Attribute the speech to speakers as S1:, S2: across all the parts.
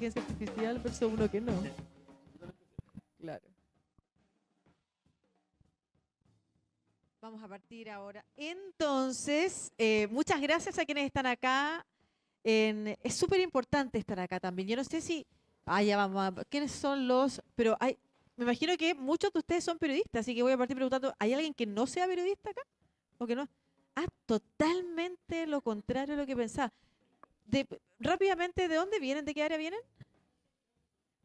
S1: inteligencia artificial versus uno que no. Claro. Vamos a partir ahora. Entonces, muchas gracias a quienes están acá. Es súper importante estar acá también. Yo no sé si... ya vamos a... ¿Quiénes son los...? Pero me imagino que muchos de ustedes son periodistas, así que voy a partir preguntando, ¿hay alguien que no sea periodista acá? ¿O que no? Totalmente lo contrario a lo que pensaba. Rápidamente, ¿de dónde vienen? ¿De qué área vienen?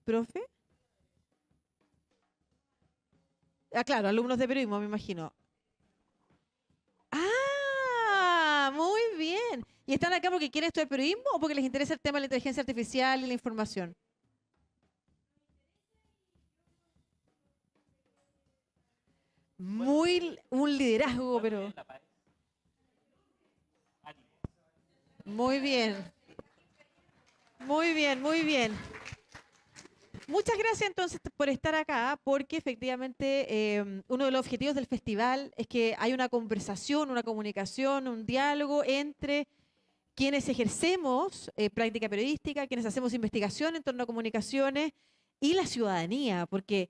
S1: ¿Profe? Claro, alumnos de periodismo, me imagino. Muy bien. ¿Y están acá porque quieren estudiar periodismo o porque les interesa el tema de la inteligencia artificial y la información? Un liderazgo, pero... Muy bien. Muy bien, muy bien. Muchas gracias entonces por estar acá, porque efectivamente uno de los objetivos del festival es que hay una conversación, una comunicación, un diálogo entre quienes ejercemos práctica periodística, quienes hacemos investigación en torno a comunicaciones y la ciudadanía, porque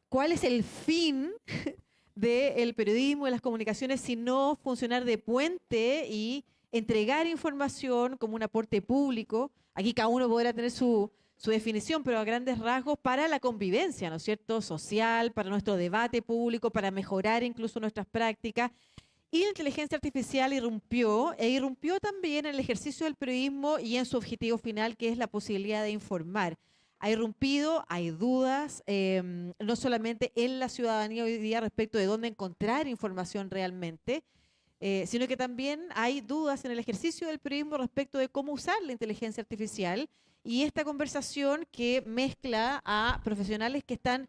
S1: ¿cuál es el fin del periodismo y las comunicaciones sino funcionar de puente y entregar información como un aporte público? Aquí cada uno podrá tener su definición, pero a grandes rasgos para la convivencia, ¿no es cierto?, social, para nuestro debate público, para mejorar incluso nuestras prácticas. Y la inteligencia artificial irrumpió también en el ejercicio del periodismo y en su objetivo final, que es la posibilidad de informar. Ha irrumpido, hay dudas, no solamente en la ciudadanía hoy día respecto de dónde encontrar información realmente, sino que también hay dudas en el ejercicio del periodismo respecto de cómo usar la inteligencia artificial y esta conversación que mezcla a profesionales que están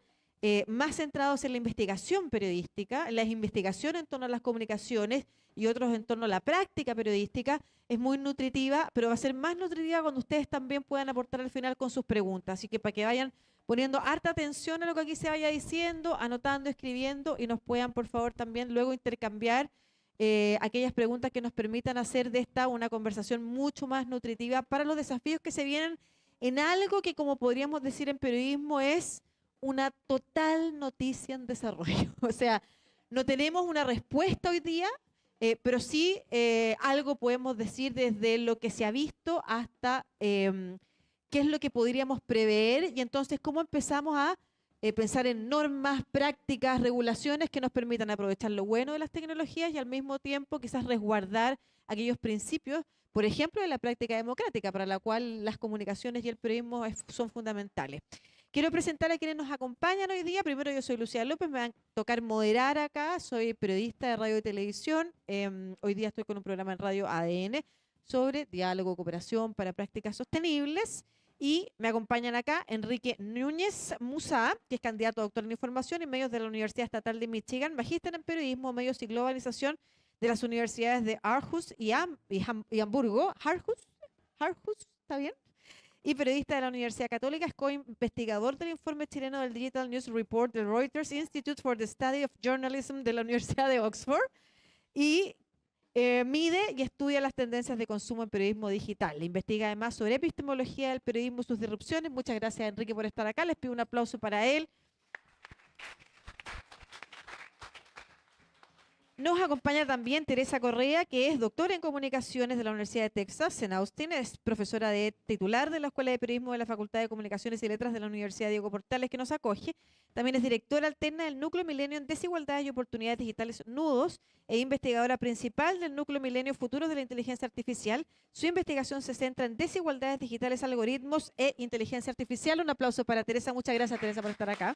S1: más centrados en la investigación periodística, en la investigación en torno a las comunicaciones y otros en torno a la práctica periodística, es muy nutritiva, pero va a ser más nutritiva cuando ustedes también puedan aportar al final con sus preguntas. Así que para que vayan poniendo harta atención a lo que aquí se vaya diciendo, anotando, escribiendo y nos puedan, por favor, también luego intercambiar aquellas preguntas que nos permitan hacer de esta una conversación mucho más nutritiva para los desafíos que se vienen en algo que, como podríamos decir en periodismo, es una total noticia en desarrollo. O sea, no tenemos una respuesta hoy día, pero sí algo podemos decir desde lo que se ha visto hasta qué es lo que podríamos prever y entonces cómo empezamos a pensar en normas, prácticas, regulaciones que nos permitan aprovechar lo bueno de las tecnologías y al mismo tiempo quizás resguardar aquellos principios, por ejemplo, de la práctica democrática, para la cual las comunicaciones y el periodismo son fundamentales. Quiero presentar a quienes nos acompañan hoy día. Primero, yo soy Lucía López, me va a tocar moderar acá, soy periodista de radio y televisión. Hoy día estoy con un programa en radio ADN sobre diálogo, cooperación para prácticas sostenibles. Y me acompañan acá Enrique Núñez Musa, que es candidato a doctor en información y medios de la Universidad Estatal de Michigan, magíster en periodismo, medios y globalización de las universidades de Aarhus y Hamburgo. Aarhus, ¿está bien? Y periodista de la Universidad Católica, es co-investigador del informe chileno del Digital News Report del Reuters Institute for the Study of Journalism de la Universidad de Oxford. Y mide y estudia las tendencias de consumo en periodismo digital. Investiga además sobre epistemología del periodismo y sus disrupciones. Muchas gracias, Enrique, por estar acá. Les pido un aplauso para él. Nos acompaña también Teresa Correa, que es doctora en comunicaciones de la Universidad de Texas en Austin, es profesora titular de la Escuela de Periodismo de la Facultad de Comunicaciones y Letras de la Universidad Diego Portales, que nos acoge. También es directora alterna del Núcleo Milenio en Desigualdades y Oportunidades Digitales Nudos e investigadora principal del Núcleo Milenio Futuros de la Inteligencia Artificial. Su investigación se centra en desigualdades digitales, algoritmos e inteligencia artificial. Un aplauso para Teresa. Muchas gracias, Teresa, por estar acá.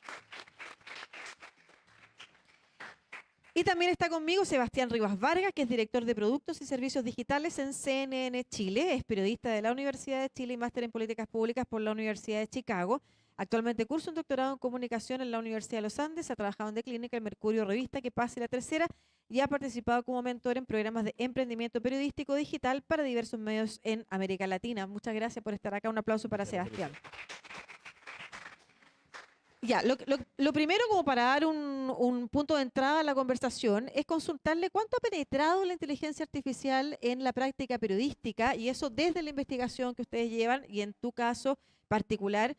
S1: Y también está conmigo Sebastián Rivas Vargas, que es director de Productos y Servicios Digitales en CNN Chile. Es periodista de la Universidad de Chile y máster en Políticas Públicas por la Universidad de Chicago. Actualmente cursa un doctorado en Comunicación en la Universidad de los Andes. Ha trabajado en The Clinic, el Mercurio, Revista, Que Pase la Tercera, y ha participado como mentor en programas de emprendimiento periodístico digital para diversos medios en América Latina. Muchas gracias por estar acá. Un aplauso para Sebastián. Ya, lo primero, como para dar un punto de entrada a la conversación, es consultarle cuánto ha penetrado la inteligencia artificial en la práctica periodística, y eso desde la investigación que ustedes llevan, y en tu caso, particular,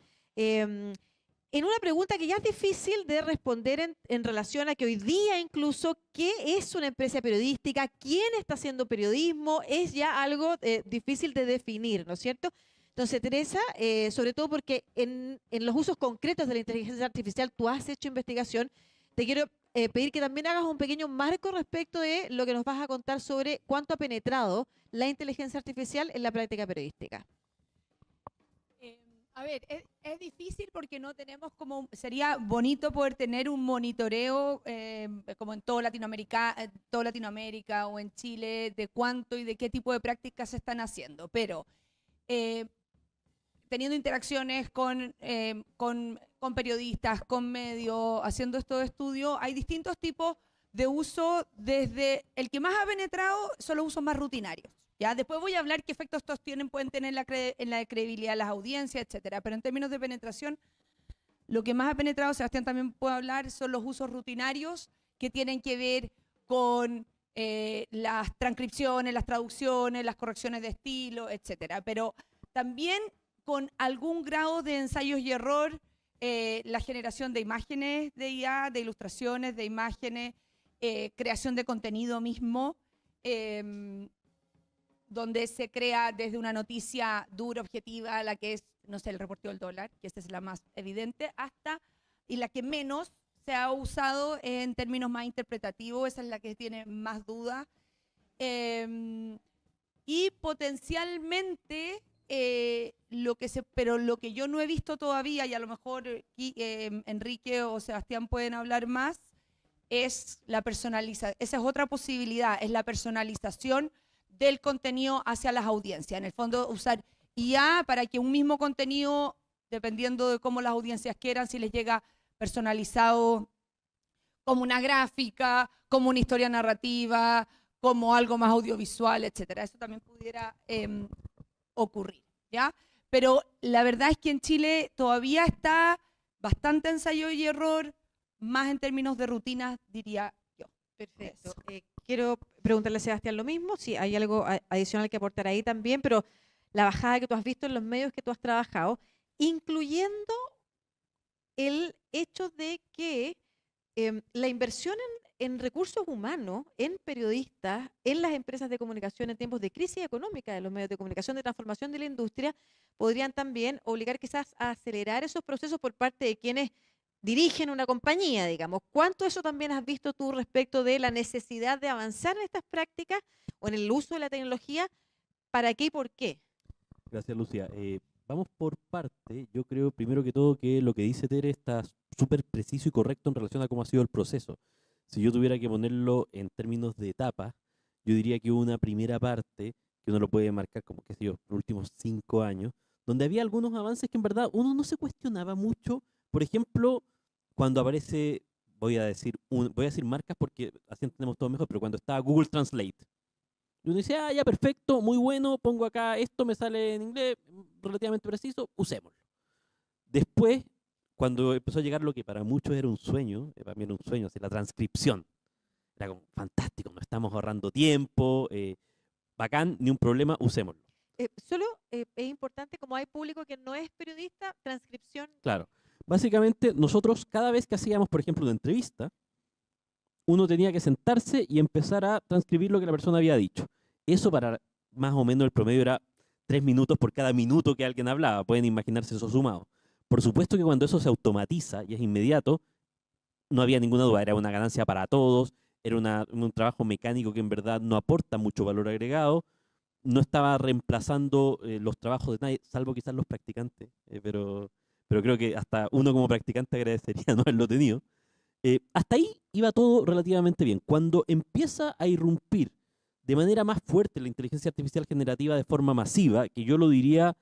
S1: en una pregunta que ya es difícil de responder en relación a que hoy día incluso, ¿qué es una empresa periodística? ¿Quién está haciendo periodismo? Es ya algo difícil de definir, ¿no es cierto? Entonces, Teresa, sobre todo porque en los usos concretos de la inteligencia artificial tú has hecho investigación, te quiero pedir que también hagas un pequeño marco respecto de lo que nos vas a contar sobre cuánto ha penetrado la inteligencia artificial en la práctica periodística.
S2: A ver, es difícil porque no tenemos como, sería bonito poder tener un monitoreo como en todo Latinoamérica o en Chile de cuánto y de qué tipo de prácticas se están haciendo, pero teniendo interacciones con periodistas, con medios, haciendo estos estudios, hay distintos tipos de uso, desde el que más ha penetrado son los usos más rutinarios. ¿Ya? Después voy a hablar qué efectos estos pueden tener en la credibilidad de las audiencias, etcétera. Pero en términos de penetración, lo que más ha penetrado, Sebastián también puede hablar, son los usos rutinarios que tienen que ver con las transcripciones, las traducciones, las correcciones de estilo, etcétera. Pero también con algún grado de ensayos y error, la generación de imágenes de IA, de ilustraciones, de imágenes, creación de contenido mismo, donde se crea desde una noticia dura, objetiva, la que es, no sé, el reporteo del dólar, que esta es la más evidente, hasta, y la que menos se ha usado en términos más interpretativos, esa es la que tiene más duda. Y potencialmente, pero lo que yo no he visto todavía, y a lo mejor Enrique o Sebastián pueden hablar más, es la personalización. Esa es otra posibilidad, es la personalización del contenido hacia las audiencias. En el fondo, usar IA para que un mismo contenido, dependiendo de cómo las audiencias quieran, si les llega personalizado como una gráfica, como una historia narrativa, como algo más audiovisual, etcétera. Eso también pudiera ocurrir, ¿ya? Pero la verdad es que en Chile todavía está bastante ensayo y error, más en términos de rutinas, diría yo.
S1: Perfecto. Quiero preguntarle a Sebastián lo mismo, si hay algo adicional que aportar ahí también, pero la bajada que tú has visto en los medios que tú has trabajado, incluyendo el hecho de que la inversión en recursos humanos, en periodistas, en las empresas de comunicación en tiempos de crisis económica de los medios de comunicación, de transformación de la industria, podrían también obligar quizás a acelerar esos procesos por parte de quienes dirigen una compañía, digamos. ¿Cuánto eso también has visto tú respecto de la necesidad de avanzar en estas prácticas o en el uso de la tecnología? ¿Para qué y por qué?
S3: Gracias, Lucía. Vamos por parte. Yo creo, primero que todo, que lo que dice Tere está súper preciso y correcto en relación a cómo ha sido el proceso. Si yo tuviera que ponerlo en términos de etapas, yo diría que hubo una primera parte, que uno lo puede marcar como, qué sé yo, los últimos 5 años, donde había algunos avances que en verdad uno no se cuestionaba mucho. Por ejemplo, cuando aparece, voy a decir marcas porque así entendemos todo mejor, pero cuando estaba Google Translate. Y uno dice, ah, ya, perfecto, muy bueno, pongo acá esto, me sale en inglés, relativamente preciso, usémoslo. Después, cuando empezó a llegar lo que para muchos era un sueño, para mí era un sueño, la transcripción, era como fantástico, nos estamos ahorrando tiempo, bacán, ni un problema, usémoslo.
S1: Solo es importante, como hay público que no es periodista, transcripción.
S3: Claro. Básicamente, nosotros cada vez que hacíamos, por ejemplo, una entrevista, uno tenía que sentarse y empezar a transcribir lo que la persona había dicho. Eso para más o menos el promedio era 3 minutos por cada minuto que alguien hablaba. Pueden imaginarse eso sumado. Por supuesto que cuando eso se automatiza y es inmediato, no había ninguna duda, era una ganancia para todos, era un trabajo mecánico que en verdad no aporta mucho valor agregado, no estaba reemplazando los trabajos de nadie, salvo quizás los practicantes, pero creo que hasta uno como practicante agradecería no haberlo tenido. Hasta ahí iba todo relativamente bien. Cuando empieza a irrumpir de manera más fuerte la inteligencia artificial generativa de forma masiva, que yo lo diría,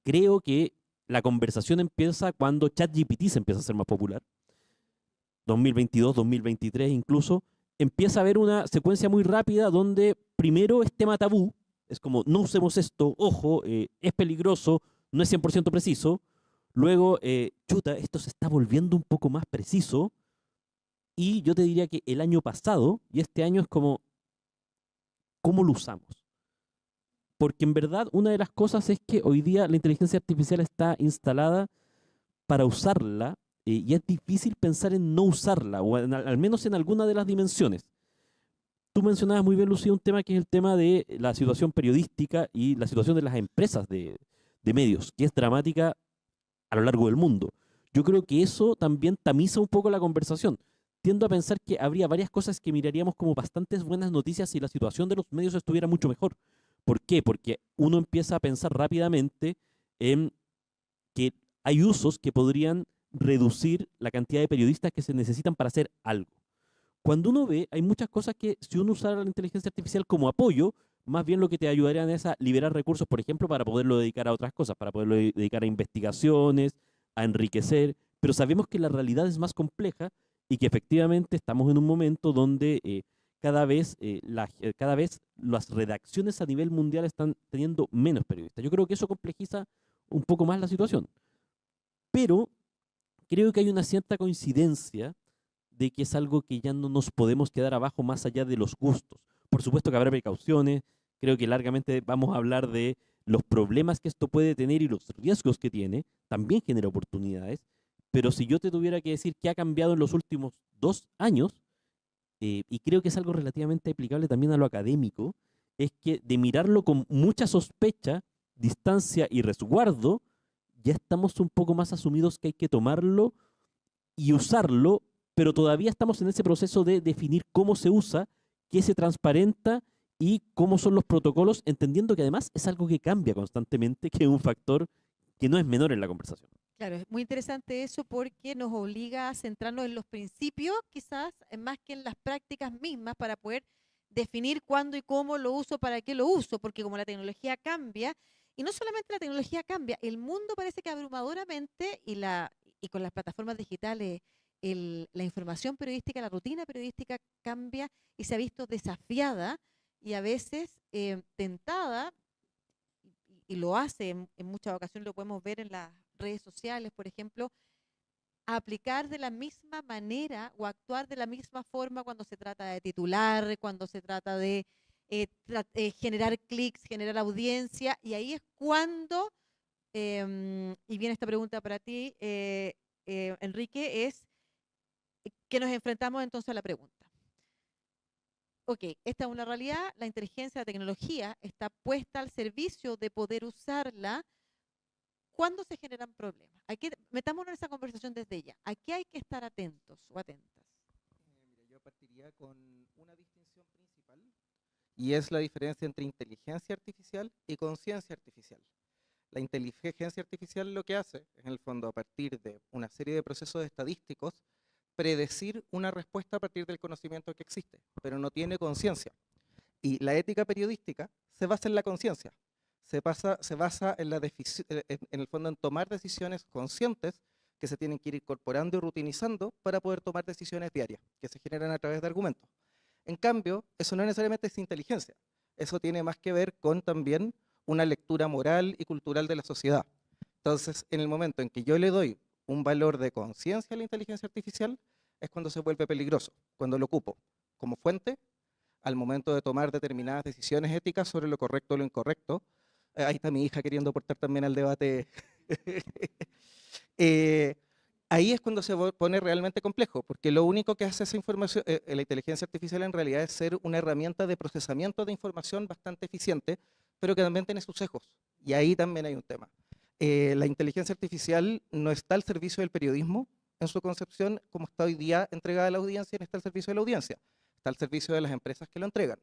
S3: creo que la conversación empieza cuando ChatGPT se empieza a hacer más popular, 2022, 2023 incluso, empieza a haber una secuencia muy rápida donde primero es tema tabú, es como no usemos esto, ojo, es peligroso, no es 100% preciso, luego, chuta, esto se está volviendo un poco más preciso, y yo te diría que el año pasado y este año es como, ¿cómo lo usamos? porque en verdad una de las cosas es que hoy día la inteligencia artificial está instalada para usarla y es difícil pensar en no usarla, o al menos en alguna de las dimensiones. Tú mencionabas muy bien, Lucía, un tema que es el tema de la situación periodística y la situación de las empresas de medios, que es dramática a lo largo del mundo. Yo creo que eso también tamiza un poco la conversación. Tiendo a pensar que habría varias cosas que miraríamos como bastantes buenas noticias si la situación de los medios estuviera mucho mejor. ¿Por qué? Porque uno empieza a pensar rápidamente en que hay usos que podrían reducir la cantidad de periodistas que se necesitan para hacer algo. Cuando uno ve, hay muchas cosas que si uno usara la inteligencia artificial como apoyo, más bien lo que te ayudarían es a liberar recursos, por ejemplo, para poderlo dedicar a otras cosas, para poderlo dedicar a investigaciones, a enriquecer, pero sabemos que la realidad es más compleja y que efectivamente estamos en un momento donde cada vez las redacciones a nivel mundial están teniendo menos periodistas. Yo creo que eso complejiza un poco más la situación, pero creo que hay una cierta coincidencia de que es algo que ya no nos podemos quedar abajo más allá de los gustos. Por supuesto que habrá precauciones, creo que largamente vamos a hablar de los problemas que esto puede tener y los riesgos que tiene, también genera oportunidades, pero si yo te tuviera que decir qué ha cambiado en los últimos 2 años, y creo que es algo relativamente aplicable también a lo académico, es que de mirarlo con mucha sospecha, distancia y resguardo, ya estamos un poco más asumidos que hay que tomarlo y usarlo, pero todavía estamos en ese proceso de definir cómo se usa, qué se transparenta y cómo son los protocolos, entendiendo que además es algo que cambia constantemente, que es un factor que no es menor en la conversación.
S1: Claro, es muy interesante eso porque nos obliga a centrarnos en los principios, quizás, más que en las prácticas mismas para poder definir cuándo y cómo lo uso, para qué lo uso, porque como la tecnología cambia, y no solamente la tecnología cambia, el mundo parece que abrumadoramente y con las plataformas digitales, la información periodística, la rutina periodística cambia y se ha visto desafiada y a veces tentada y lo hace en muchas ocasiones, lo podemos ver en las redes sociales, por ejemplo, a aplicar de la misma manera o actuar de la misma forma cuando se trata de titular, cuando se trata de generar clics, generar audiencia, y ahí es cuando, y viene esta pregunta para ti, Enrique, es que nos enfrentamos entonces a la pregunta. Ok, esta es una realidad, la inteligencia, la tecnología está puesta al servicio de poder usarla cuando se generan problemas. Metámonos en esa conversación desde ya. ¿A qué hay que estar atentos o atentas?
S4: Mira, yo partiría con una distinción principal y es la diferencia entre inteligencia artificial y conciencia artificial. La inteligencia artificial lo que hace es, en el fondo, a partir de una serie de procesos estadísticos, predecir una respuesta a partir del conocimiento que existe, pero no tiene conciencia. Y la ética periodística se basa en la conciencia, se basa en, en el fondo en tomar decisiones conscientes que se tienen que ir incorporando y rutinizando para poder tomar decisiones diarias, que se generan a través de argumentos. En cambio, eso no necesariamente es inteligencia, eso tiene más que ver con también una lectura moral y cultural de la sociedad. Entonces, en el momento en que yo le doy un valor de conciencia a la inteligencia artificial, es cuando se vuelve peligroso, cuando lo ocupo como fuente al momento de tomar determinadas decisiones éticas sobre lo correcto o lo incorrecto. Ahí está mi hija queriendo aportar también al debate. Ahí es cuando se pone realmente complejo, porque lo único que hace esa información, la inteligencia artificial en realidad es ser una herramienta de procesamiento de información bastante eficiente, pero que también tiene sus sesgos. Y ahí también hay un tema. La inteligencia artificial no está al servicio del periodismo en su concepción como está hoy día entregada a la audiencia, no está al servicio de la audiencia, está al servicio de las empresas que lo entregan.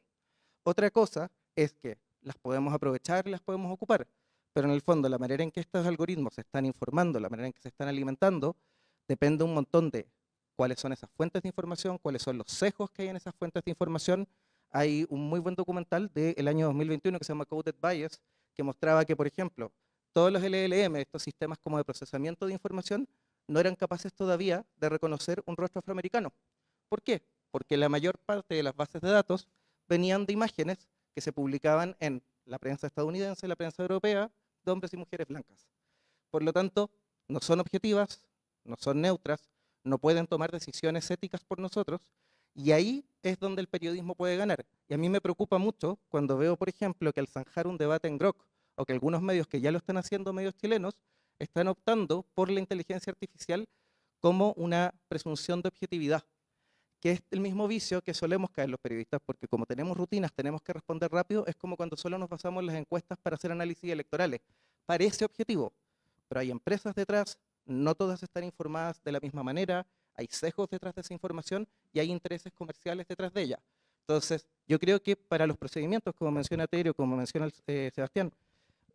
S4: Otra cosa es que las podemos aprovechar y las podemos ocupar, pero en el fondo la manera en que estos algoritmos se están informando, la manera en que se están alimentando, depende un montón de cuáles son esas fuentes de información, cuáles son los sesgos que hay en esas fuentes de información. Hay un muy buen documental del año 2021 que se llama Coded Bias, que mostraba que, por ejemplo, todos los LLM, estos sistemas como de procesamiento de información, no eran capaces todavía de reconocer un rostro afroamericano. ¿Por qué? Porque la mayor parte de las bases de datos venían de imágenes que se publicaban en la prensa estadounidense, la prensa europea, de hombres y mujeres blancas. Por lo tanto, no son objetivas, no son neutras, no pueden tomar decisiones éticas por nosotros, Y ahí es donde el periodismo puede ganar. Y a mí me preocupa mucho cuando veo, por ejemplo, que al zanjar un debate en Grok, o que algunos medios que ya lo están haciendo, medios chilenos, están optando por la inteligencia artificial como una presunción de objetividad, que es el mismo vicio que solemos caer los periodistas, porque como tenemos rutinas, tenemos que responder rápido, es como cuando solo nos basamos en las encuestas para hacer análisis electorales. Parece objetivo, pero hay empresas detrás, no todas están informadas de la misma manera, hay sesgos detrás de esa información y hay intereses comerciales detrás de ella. Entonces, yo creo que para los procedimientos, como menciona Terio, como menciona Sebastián,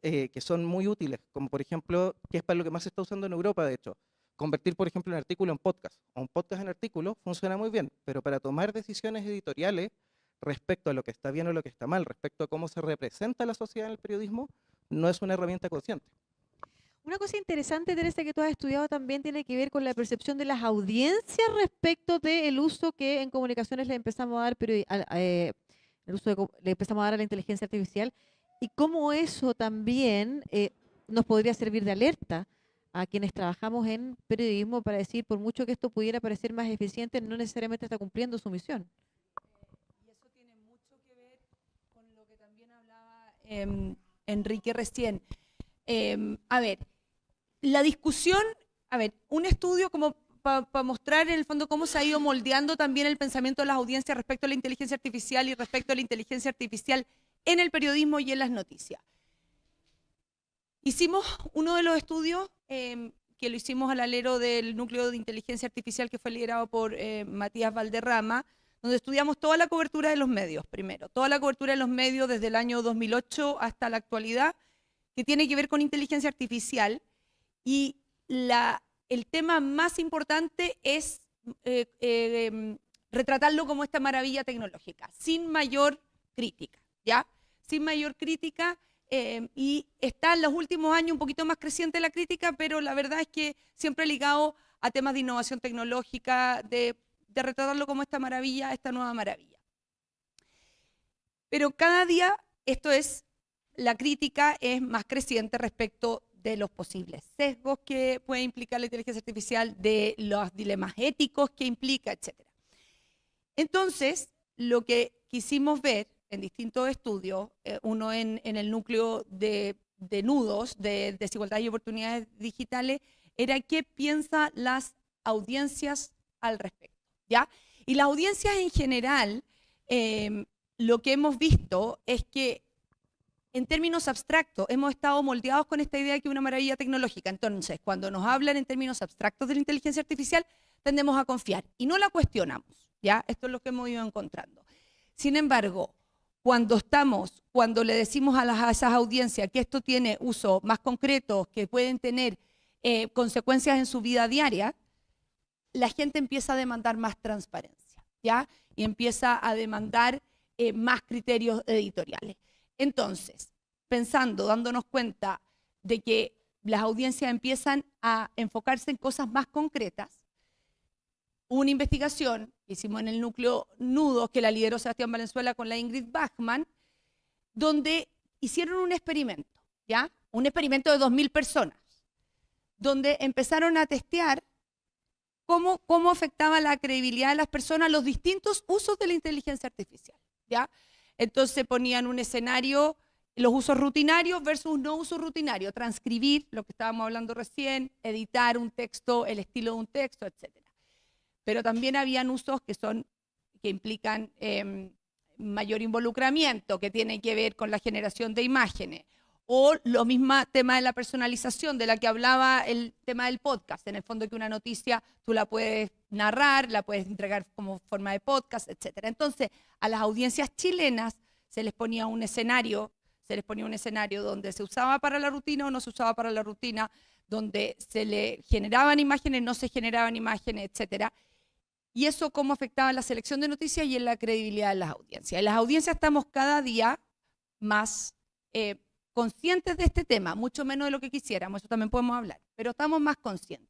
S4: que son muy útiles, como por ejemplo, que es para lo que más se está usando en Europa, de hecho, convertir, por ejemplo, un artículo en podcast, o un podcast en artículo, funciona muy bien, pero para tomar decisiones editoriales respecto a lo que está bien o lo que está mal, respecto a cómo se representa la sociedad en el periodismo, no es una herramienta consciente.
S1: Una cosa interesante, Teresa, que tú has estudiado también tiene que ver con la percepción de las audiencias respecto del uso que en comunicaciones le empezamos a dar, el uso le empezamos a dar a la inteligencia artificial, y cómo eso también nos podría servir de alerta a quienes trabajamos en periodismo para decir, por mucho que esto pudiera parecer más eficiente, no necesariamente está cumpliendo su misión.
S2: Y eso tiene mucho que ver con lo que también hablaba Enrique recién. A ver, la discusión, un estudio como para mostrar en el fondo cómo se ha ido moldeando también el pensamiento de las audiencias respecto a la inteligencia artificial y respecto a la inteligencia artificial en el periodismo y en las noticias. Hicimos uno de los estudios que lo hicimos al alero del núcleo de inteligencia artificial que fue liderado por Matías Valderrama, donde estudiamos toda la cobertura de los medios, primero, toda la cobertura de los medios desde el año 2008 hasta la actualidad, que tiene que ver con inteligencia artificial, y el tema más importante es retratarlo como esta maravilla tecnológica, sin mayor crítica, ¿ya? Sin mayor crítica, y está en los últimos años un poquito más creciente la crítica, pero la verdad es que siempre ligado a temas de innovación tecnológica, de retratarlo como esta maravilla, esta nueva maravilla. Pero cada día la crítica es más creciente respecto de los posibles sesgos que puede implicar la inteligencia artificial, de los dilemas éticos que implica, etc. Entonces, lo que quisimos ver en distintos estudios, uno en el núcleo de nudos, de desigualdad y oportunidades digitales, era qué piensan las audiencias al respecto, ¿ya? Y las audiencias en general, lo que hemos visto es que en términos abstractos hemos estado moldeados con esta idea de que es una maravilla tecnológica. Entonces, cuando nos hablan en términos abstractos de la inteligencia artificial, tendemos a confiar y no la cuestionamos, ¿ya? Esto es lo que hemos ido encontrando. Sin embargo, cuando le decimos a esas audiencias que esto tiene usos más concretos, que pueden tener consecuencias en su vida diaria, la gente empieza a demandar más transparencia, ¿ya? Y empieza a demandar más criterios editoriales. Entonces, dándonos cuenta de que las audiencias empiezan a enfocarse en cosas más concretas, hubo una investigación que hicimos en el núcleo Nudos, que la lideró Sebastián Valenzuela con la Ingrid Bachmann, donde hicieron un experimento, ¿ya? Un experimento de 2.000 personas, donde empezaron a testear cómo afectaba la credibilidad de las personas los distintos usos de la inteligencia artificial, ¿ya? Entonces ponían un escenario, los usos rutinarios versus no usos rutinarios, transcribir lo que estábamos hablando recién, editar un texto, el estilo de un texto, etc. Pero también habían usos que implican mayor involucramiento, que tienen que ver con la generación de imágenes, o lo mismo tema de la personalización, de la que hablaba el tema del podcast, en el fondo que una noticia tú la puedes narrar, la puedes entregar como forma de podcast, etc. Entonces, a las audiencias chilenas se les ponía un escenario donde se usaba para la rutina o no se usaba para la rutina, donde se le generaban imágenes, no se generaban imágenes, etc. Y eso cómo afectaba en la selección de noticias y en la credibilidad de las audiencias. En las audiencias estamos cada día más conscientes de este tema, mucho menos de lo que quisiéramos, eso también podemos hablar, pero estamos más conscientes.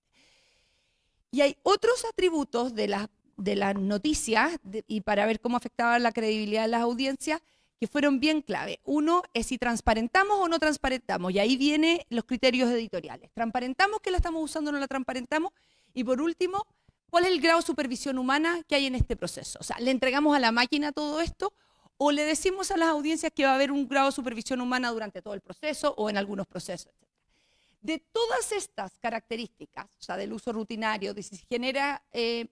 S2: Y hay otros atributos de las noticias, y para ver cómo afectaba la credibilidad de las audiencias, que fueron bien clave. Uno es si transparentamos o no transparentamos, y ahí vienen los criterios editoriales. ¿Transparentamos que la estamos usando o no la transparentamos? Y por último, ¿Cuál es el grado de supervisión humana que hay en este proceso? O sea, ¿le entregamos a la máquina todo esto o le decimos a las audiencias que va a haber un grado de supervisión humana durante todo el proceso o en algunos procesos, etcétera? De todas estas características, o sea, del uso rutinario, de si se genera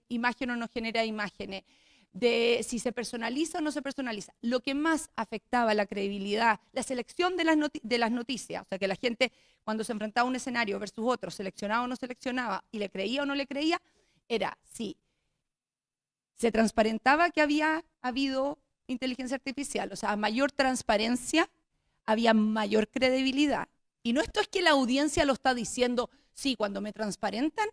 S2: imagen o no genera imágenes, de si se personaliza o no se personaliza, lo que más afectaba la credibilidad, la selección de las noticias, o sea, que la gente cuando se enfrentaba a un escenario versus otro, seleccionaba o no seleccionaba, y le creía o no le creía, era si se transparentaba que había habido inteligencia artificial, o sea, a mayor transparencia, había mayor credibilidad. Y no esto es que la audiencia lo está diciendo, sí, cuando me transparentan,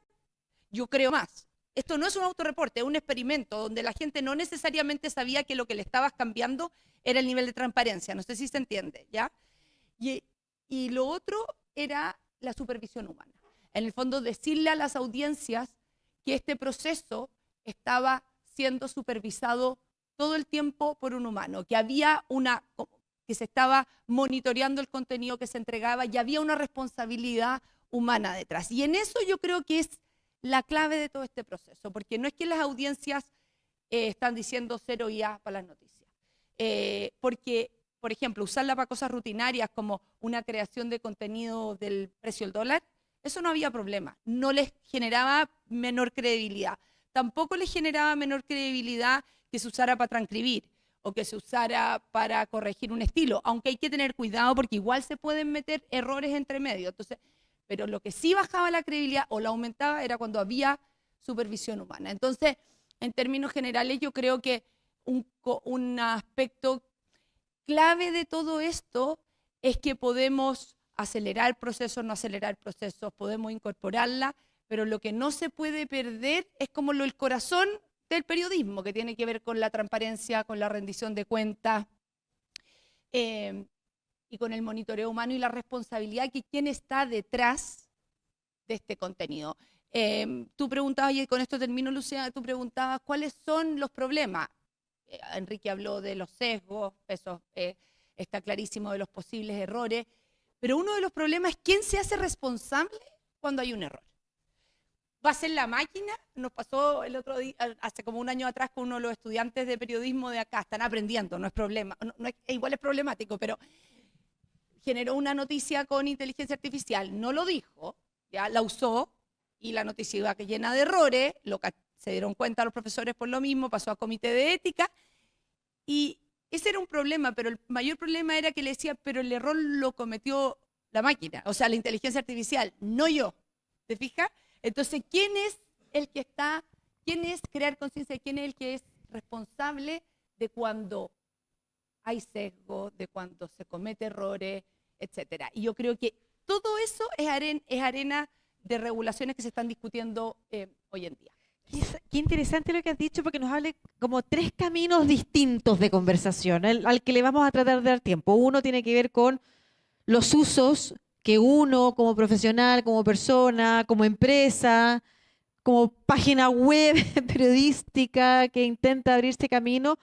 S2: yo creo más. Esto no es un autorreporte, es un experimento donde la gente no necesariamente sabía que lo que le estabas cambiando era el nivel de transparencia. No sé si se entiende, ¿ya? Y lo otro era la supervisión humana. En el fondo, decirle a las audiencias que este proceso estaba siendo supervisado todo el tiempo por un humano, que había que se estaba monitoreando el contenido que se entregaba y había una responsabilidad humana detrás. Y en eso yo creo que es la clave de todo este proceso, porque no es que las audiencias están diciendo 0 IA para las noticias, porque, por ejemplo, usarla para cosas rutinarias como una creación de contenido del precio del dólar, eso no había problema, no les generaba menor credibilidad, tampoco les generaba menor credibilidad que se usara para transcribir o que se usara para corregir un estilo, aunque hay que tener cuidado porque igual se pueden meter errores entre medio. Entonces, pero lo que sí bajaba la credibilidad o la aumentaba era cuando había supervisión humana. Entonces, en términos generales, yo creo que un aspecto clave de todo esto es que podemos acelerar procesos, no acelerar procesos, podemos incorporarla, pero lo que no se puede perder es como el corazón del periodismo, que tiene que ver con la transparencia, con la rendición de cuentas y con el monitoreo humano y la responsabilidad que quien está detrás de este contenido. Tú preguntabas, y con esto termino, Lucía, tú preguntabas cuáles son los problemas. Enrique habló de los sesgos, eso está clarísimo, de los posibles errores, pero uno de los problemas es quién se hace responsable cuando hay un error. ¿Va a ser la máquina? Nos pasó el otro día, hace como un año atrás, con uno de los estudiantes de periodismo de acá. Están aprendiendo, no es problema, igual es problemático, pero generó una noticia con inteligencia artificial, no lo dijo, ya la usó y la noticia iba llena de errores, se dieron cuenta los profesores por lo mismo, pasó a comité de ética y ese era un problema, pero el mayor problema era que le decía, pero el error lo cometió la máquina, o sea, la inteligencia artificial, no yo. ¿Te fijas? Entonces, ¿quién es crear conciencia? ¿Quién es el que es responsable de cuando hay sesgo, de cuando se comete errores, etcétera? Y yo creo que todo eso es arena de regulaciones que se están discutiendo hoy en día.
S1: Qué interesante lo que has dicho, porque nos habla como 3 caminos distintos de conversación al que le vamos a tratar de dar tiempo. Uno tiene que ver con los usos que uno como profesional, como persona, como empresa, como página web periodística que intenta abrirse camino,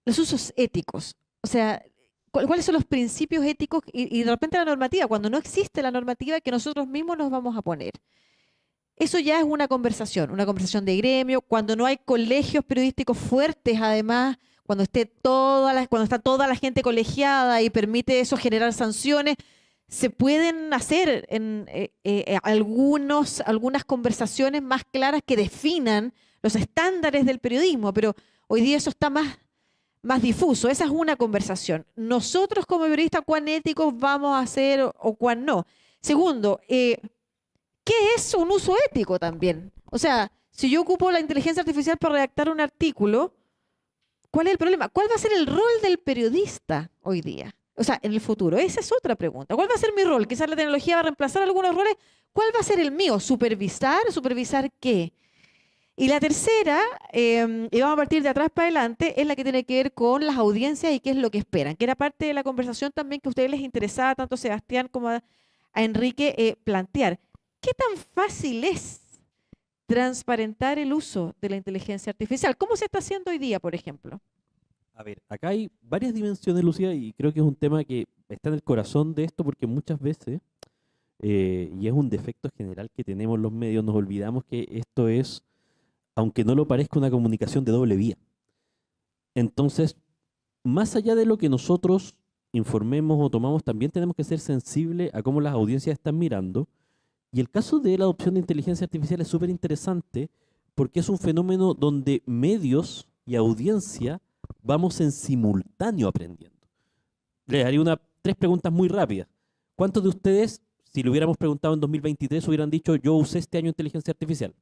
S1: los usos éticos. O sea, ¿cuáles son los principios éticos y de repente la normativa? Cuando no existe la normativa que nosotros mismos nos vamos a poner. Eso ya es una conversación de gremio, cuando no hay colegios periodísticos fuertes, además, cuando está toda la gente colegiada y permite eso generar sanciones, se pueden hacer algunas conversaciones más claras que definan los estándares del periodismo, pero hoy día eso está más difuso. Esa es una conversación. Nosotros como periodistas, ¿cuán éticos vamos a ser o cuán no? Segundo, ¿qué es un uso ético también? O sea, si yo ocupo la inteligencia artificial para redactar un artículo, ¿cuál es el problema? ¿Cuál va a ser el rol del periodista hoy día? O sea, en el futuro. Esa es otra pregunta. ¿Cuál va a ser mi rol? Quizás la tecnología va a reemplazar algunos roles. ¿Cuál va a ser el mío? ¿Supervisar? ¿Supervisar qué? Y la tercera, y vamos a partir de atrás para adelante, es la que tiene que ver con las audiencias y qué es lo que esperan, que era parte de la conversación también que a ustedes les interesaba, tanto a Sebastián como a Enrique, plantear. ¿Qué tan fácil es transparentar el uso de la inteligencia artificial? ¿Cómo se está haciendo hoy día, por ejemplo?
S3: A ver, acá hay varias dimensiones, Lucía, y creo que es un tema que está en el corazón de esto porque muchas veces y es un defecto general que tenemos los medios. Nos olvidamos que esto es, aunque no lo parezca, una comunicación de doble vía. Entonces, más allá de lo que nosotros informemos o tomamos, también tenemos que ser sensibles a cómo las audiencias están mirando. Y el caso de la adopción de inteligencia artificial es súper interesante porque es un fenómeno donde medios y audiencia vamos en simultáneo aprendiendo. Les haría tres preguntas muy rápidas. ¿Cuántos de ustedes, si lo hubiéramos preguntado en 2023, hubieran dicho yo usé este año inteligencia artificial?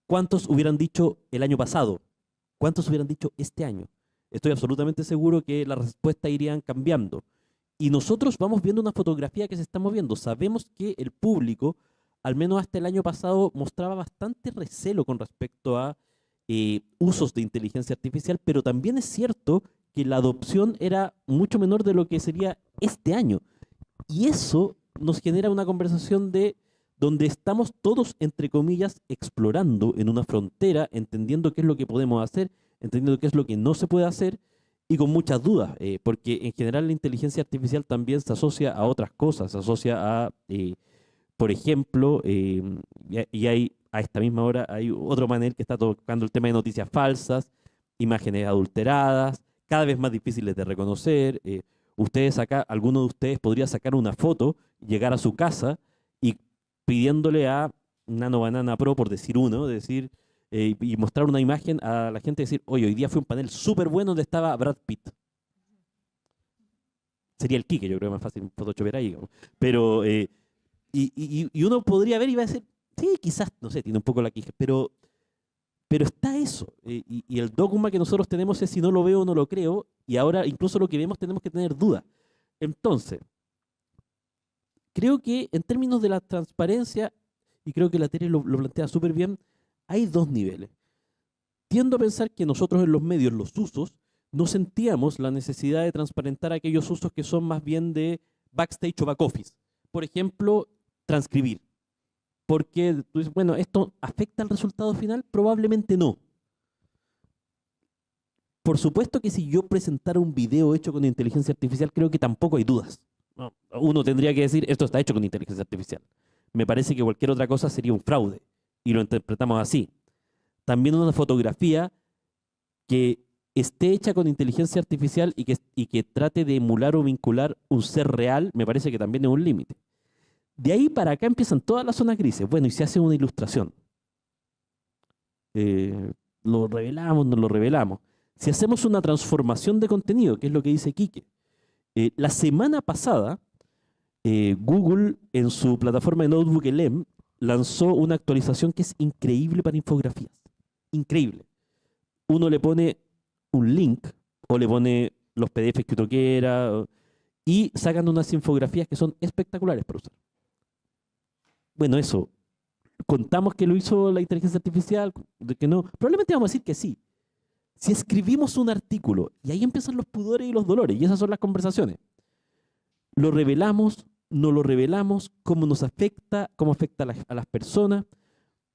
S3: ¿Cuántos hubieran dicho el año pasado? ¿Cuántos hubieran dicho este año? Estoy absolutamente seguro que las respuestas irían cambiando. Y nosotros vamos viendo una fotografía que se está moviendo. Sabemos que el público, al menos hasta el año pasado, mostraba bastante recelo con respecto a usos de inteligencia artificial, pero también es cierto que la adopción era mucho menor de lo que sería este año. Y eso nos genera una conversación de donde estamos todos, entre comillas, explorando en una frontera, entendiendo qué es lo que podemos hacer, entendiendo qué es lo que no se puede hacer, y con muchas dudas, porque en general la inteligencia artificial también se asocia a otras cosas, se asocia a, por ejemplo, y hay, a esta misma hora hay otro panel que está tocando el tema de noticias falsas, imágenes adulteradas, cada vez más difíciles de reconocer. Ustedes acá, alguno de ustedes podría sacar una foto, llegar a su casa y pidiéndole a Nano Banana Pro, por decir uno, decir... y mostrar una imagen a la gente y decir, oye, hoy día fue un panel súper bueno donde estaba Brad Pitt. Sería el Quique, yo creo que es más fácil photoshopear ahí. ¿No? Pero, y uno podría ver y va a decir, sí, quizás, no sé, tiene un poco la quija, pero está eso. Y el dogma que nosotros tenemos es si no lo veo, no lo creo, y ahora incluso lo que vemos tenemos que tener dudas. Entonces, creo que en términos de la transparencia, y creo que la Tere lo plantea súper bien, hay dos niveles. Tiendo a pensar que nosotros en los medios, los usos, no sentíamos la necesidad de transparentar aquellos usos que son más bien de backstage o back office. Por ejemplo, transcribir. Porque tú dices, bueno, ¿esto afecta al resultado final? Probablemente no. Por supuesto que si yo presentara un video hecho con inteligencia artificial, creo que tampoco hay dudas. No, uno tendría que decir, esto está hecho con inteligencia artificial. Me parece que cualquier otra cosa sería un fraude. Y lo interpretamos así. También una fotografía que esté hecha con inteligencia artificial y que trate de emular o vincular un ser real, me parece que también es un límite. De ahí para acá empiezan todas las zonas grises. Bueno, y se hace una ilustración. Lo revelamos, no lo revelamos. Si hacemos una transformación de contenido, que es lo que dice Quique. La semana pasada, Google en su plataforma de Notebook LM lanzó una actualización que es increíble para infografías. Increíble. Uno le pone un link o le pone los PDFs que uno quiera y sacan unas infografías que son espectaculares para usar. Bueno, eso. ¿Contamos que lo hizo la inteligencia artificial? ¿De que no? Probablemente vamos a decir que sí. Si escribimos un artículo, y ahí empiezan los pudores y los dolores, y esas son las conversaciones. Lo revelamos, no lo revelamos, cómo nos afecta, cómo afecta a las personas.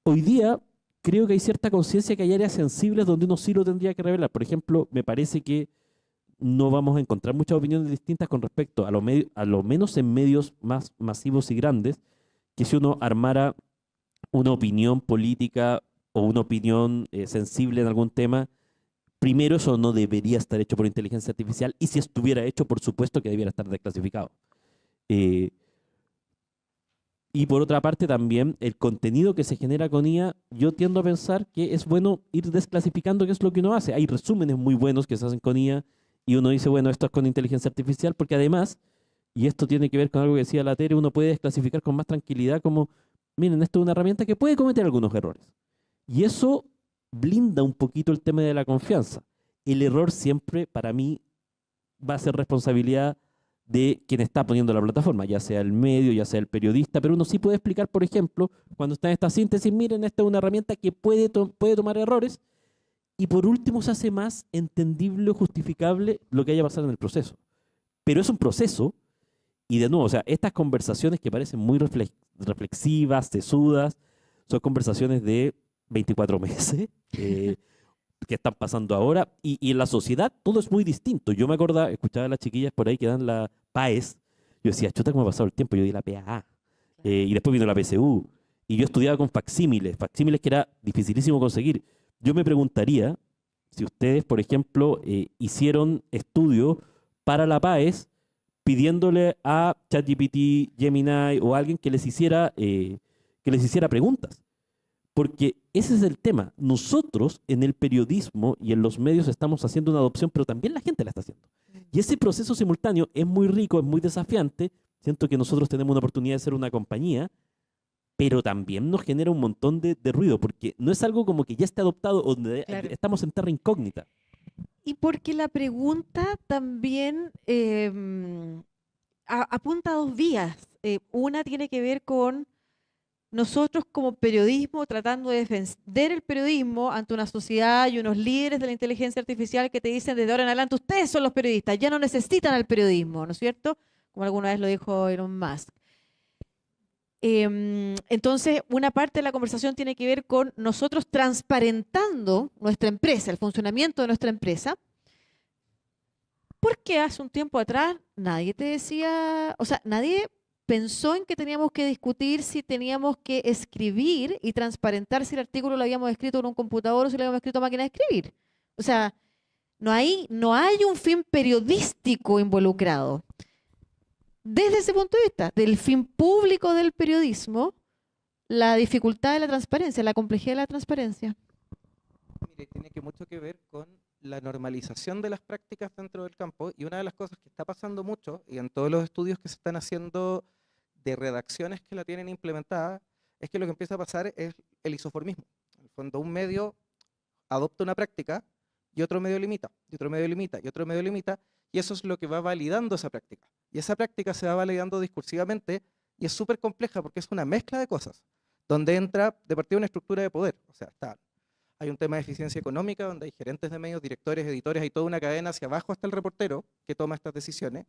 S3: Hoy día creo que hay cierta conciencia que hay áreas sensibles donde uno sí lo tendría que revelar. Por ejemplo, me parece que no vamos a encontrar muchas opiniones distintas con respecto a lo menos en medios más masivos y grandes, que si uno armara una opinión política o una opinión sensible en algún tema, primero eso no debería estar hecho por inteligencia artificial, y si estuviera hecho, por supuesto que debiera estar desclasificado. Y por otra parte también el contenido que se genera con IA, yo tiendo a pensar que es bueno ir desclasificando qué es lo que uno hace. Hay resúmenes muy buenos que se hacen con IA y uno dice, bueno, esto es con inteligencia artificial, porque además, y esto tiene que ver con algo que decía la Tere, uno puede desclasificar con más tranquilidad como, miren, esto es una herramienta que puede cometer algunos errores. Y eso blinda un poquito el tema de la confianza. El error siempre, para mí, va a ser responsabilidad de quien está poniendo la plataforma, ya sea el medio, ya sea el periodista, pero uno sí puede explicar, por ejemplo, cuando está en esta síntesis, miren, esta es una herramienta que puede tomar errores, y por último se hace más entendible o justificable lo que haya pasado en el proceso. Pero es un proceso, y de nuevo, o sea, estas conversaciones que parecen muy reflexivas, sesudas, son conversaciones de 24 meses, que están pasando ahora, y en la sociedad todo es muy distinto. Yo me acordaba, escuchaba a las chiquillas por ahí que dan la PAES, yo decía, chuta, ¿cómo ha pasado el tiempo? Yo di la PAA, y después vino la PSU, y yo estudiaba con facsímiles que era dificilísimo conseguir. Yo me preguntaría si ustedes, por ejemplo, hicieron estudios para la PAES pidiéndole a ChatGPT, Gemini o alguien que les hiciera preguntas. Porque ese es el tema. Nosotros en el periodismo y en los medios estamos haciendo una adopción, pero también la gente la está haciendo. Y ese proceso simultáneo es muy rico, es muy desafiante. Siento que nosotros tenemos una oportunidad de ser una compañía, pero también nos genera un montón de ruido, porque no es algo como que ya esté adoptado, donde
S1: Claro.
S3: estamos en terra incógnita.
S1: Y porque la pregunta también apunta a dos vías. Una tiene que ver con nosotros como periodismo tratando de defender el periodismo ante una sociedad y unos líderes de la inteligencia artificial que te dicen desde ahora en adelante ustedes son los periodistas, ya no necesitan al periodismo, ¿no es cierto? Como alguna vez lo dijo Elon Musk. Entonces, una parte de la conversación tiene que ver con nosotros transparentando nuestra empresa, el funcionamiento de nuestra empresa, porque hace un tiempo atrás nadie te decía, o sea, nadie pensó en que teníamos que discutir si teníamos que escribir y transparentar si el artículo lo habíamos escrito en un computador o si lo habíamos escrito a máquina de escribir. O sea, no hay un fin periodístico involucrado. Desde ese punto de vista, del fin público del periodismo, la dificultad de la transparencia, la complejidad de la transparencia.
S4: Mire, tiene mucho que ver con la normalización de las prácticas dentro del campo, y una de las cosas que está pasando mucho, y en todos los estudios que se están haciendo de redacciones que la tienen implementada, es que lo que empieza a pasar es el isoformismo. En el fondo, un medio adopta una práctica y otro medio limita, y otro medio limita, y otro medio limita, y eso es lo que va validando esa práctica. Y esa práctica se va validando discursivamente y es súper compleja porque es una mezcla de cosas, donde entra de partida una estructura de poder. O sea, hay un tema de eficiencia económica donde hay gerentes de medios, directores, editores, hay toda una cadena hacia abajo hasta el reportero que toma estas decisiones,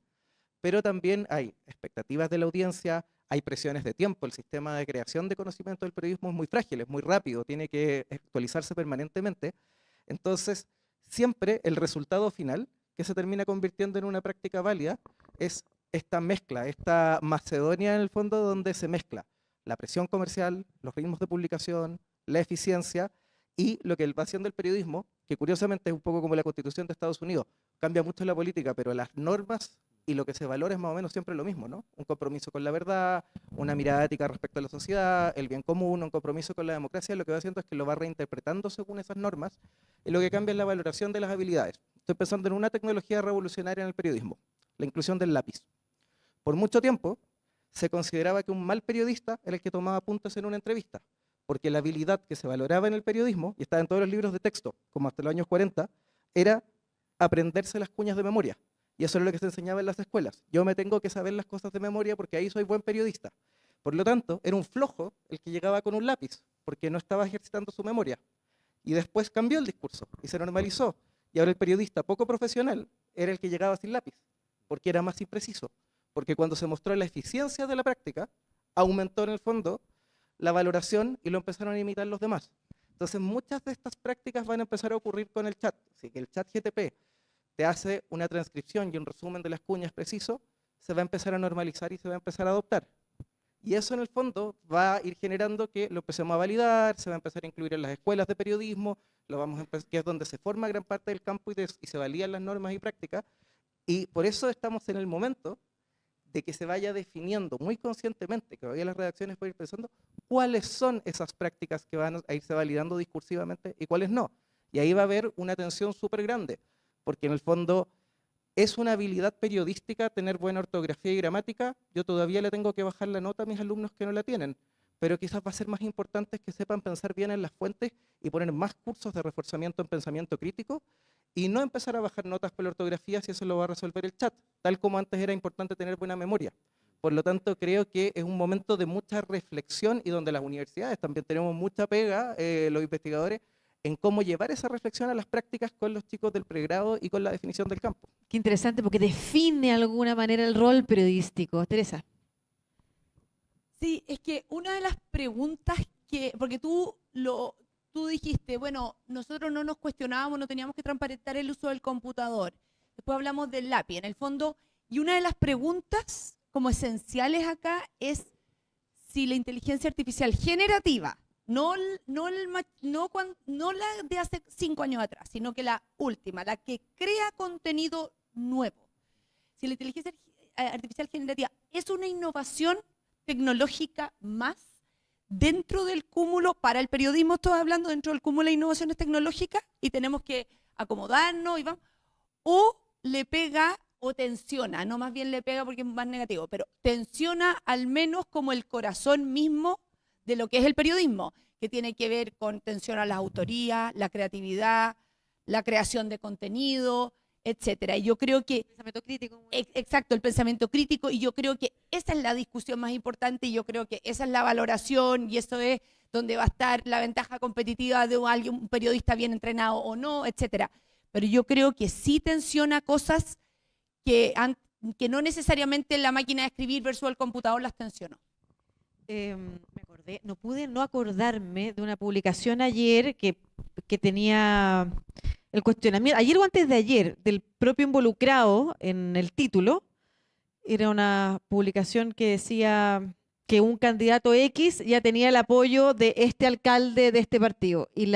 S4: pero también hay expectativas de la audiencia, hay presiones de tiempo. El sistema de creación de conocimiento del periodismo es muy frágil, es muy rápido, tiene que actualizarse permanentemente. Entonces, siempre el resultado final, que se termina convirtiendo en una práctica válida, es esta mezcla, esta Macedonia en el fondo donde se mezcla la presión comercial, los ritmos de publicación, la eficiencia y lo que va haciendo el periodismo, que curiosamente es un poco como la Constitución de Estados Unidos, cambia mucho la política, pero las normas y lo que se valora es más o menos siempre lo mismo, ¿no? Un compromiso con la verdad, una mirada ética respecto a la sociedad, el bien común, un compromiso con la democracia. Lo que va haciendo es que lo va reinterpretando según esas normas, y lo que cambia es la valoración de las habilidades. Estoy pensando en una tecnología revolucionaria en el periodismo, la inclusión del lápiz. Por mucho tiempo se consideraba que un mal periodista era el que tomaba apuntes en una entrevista, porque la habilidad que se valoraba en el periodismo, y estaba en todos los libros de texto, como hasta los años 40, era aprenderse las cuñas de memoria. Y eso es lo que se enseñaba en las escuelas. Yo me tengo que saber las cosas de memoria porque ahí soy buen periodista. Por lo tanto, era un flojo el que llegaba con un lápiz, porque no estaba ejercitando su memoria. Y después cambió el discurso y se normalizó. Y ahora el periodista poco profesional era el que llegaba sin lápiz, porque era más impreciso. Porque cuando se mostró la eficiencia de la práctica, aumentó en el fondo la valoración y lo empezaron a imitar los demás. Entonces, muchas de estas prácticas van a empezar a ocurrir con el chat. Así que el chat GTP te hace una transcripción y un resumen de las cuñas preciso, se va a empezar a normalizar y se va a empezar a adoptar. Y eso en el fondo va a ir generando que lo empecemos a validar, se va a empezar a incluir en las escuelas de periodismo, que es donde se forma gran parte del campo y se validan las normas y prácticas. Y por eso estamos en el momento de que se vaya definiendo muy conscientemente, que vaya las redacciones por ir pensando cuáles son esas prácticas que van a irse validando discursivamente y cuáles no. Y ahí va a haber una tensión súper grande, porque en el fondo es una habilidad periodística tener buena ortografía y gramática. Yo todavía le tengo que bajar la nota a mis alumnos que no la tienen, pero quizás va a ser más importante que sepan pensar bien en las fuentes y poner más cursos de reforzamiento en pensamiento crítico y no empezar a bajar notas por la ortografía si eso lo va a resolver el chat, tal como antes era importante tener buena memoria. Por lo tanto, creo que es un momento de mucha reflexión y donde las universidades también tenemos mucha pega, los investigadores, en cómo llevar esa reflexión a las prácticas con los chicos del pregrado y con la definición del campo.
S1: Qué interesante, porque define de alguna manera el rol periodístico. Teresa.
S2: Sí, es que una de las preguntas porque tú dijiste, bueno, nosotros no nos cuestionábamos, no teníamos que transparentar el uso del computador. Después hablamos del lápiz, en el fondo, y una de las preguntas como esenciales acá es si la inteligencia artificial generativa, no la de hace 5 años atrás, sino que la última, la que crea contenido nuevo, si la inteligencia artificial generativa es una innovación tecnológica más dentro del cúmulo, para el periodismo estoy hablando, dentro del cúmulo de innovaciones tecnológicas, y tenemos que acomodarnos y vamos, o le pega o tensiona, no más bien le pega porque es más negativo, pero tensiona al menos como el corazón mismo de lo que es el periodismo, que tiene que ver con tensión a las autorías, la creatividad, la creación de contenido, etcétera. Y yo creo que
S1: Pensamiento crítico.
S2: exacto, el pensamiento crítico, y yo creo que esa es la discusión más importante, y yo creo que esa es la valoración, y eso es donde va a estar la ventaja competitiva de un periodista bien entrenado o no, etcétera. Pero yo creo que sí tensiona cosas que no necesariamente la máquina de escribir versus el computador las tensionó.
S1: Me acordé, no pude no acordarme de una publicación ayer que tenía el cuestionamiento, ayer o antes de ayer, del propio involucrado en el título. Era una publicación que decía que un candidato X ya tenía el apoyo de este alcalde de este partido. Y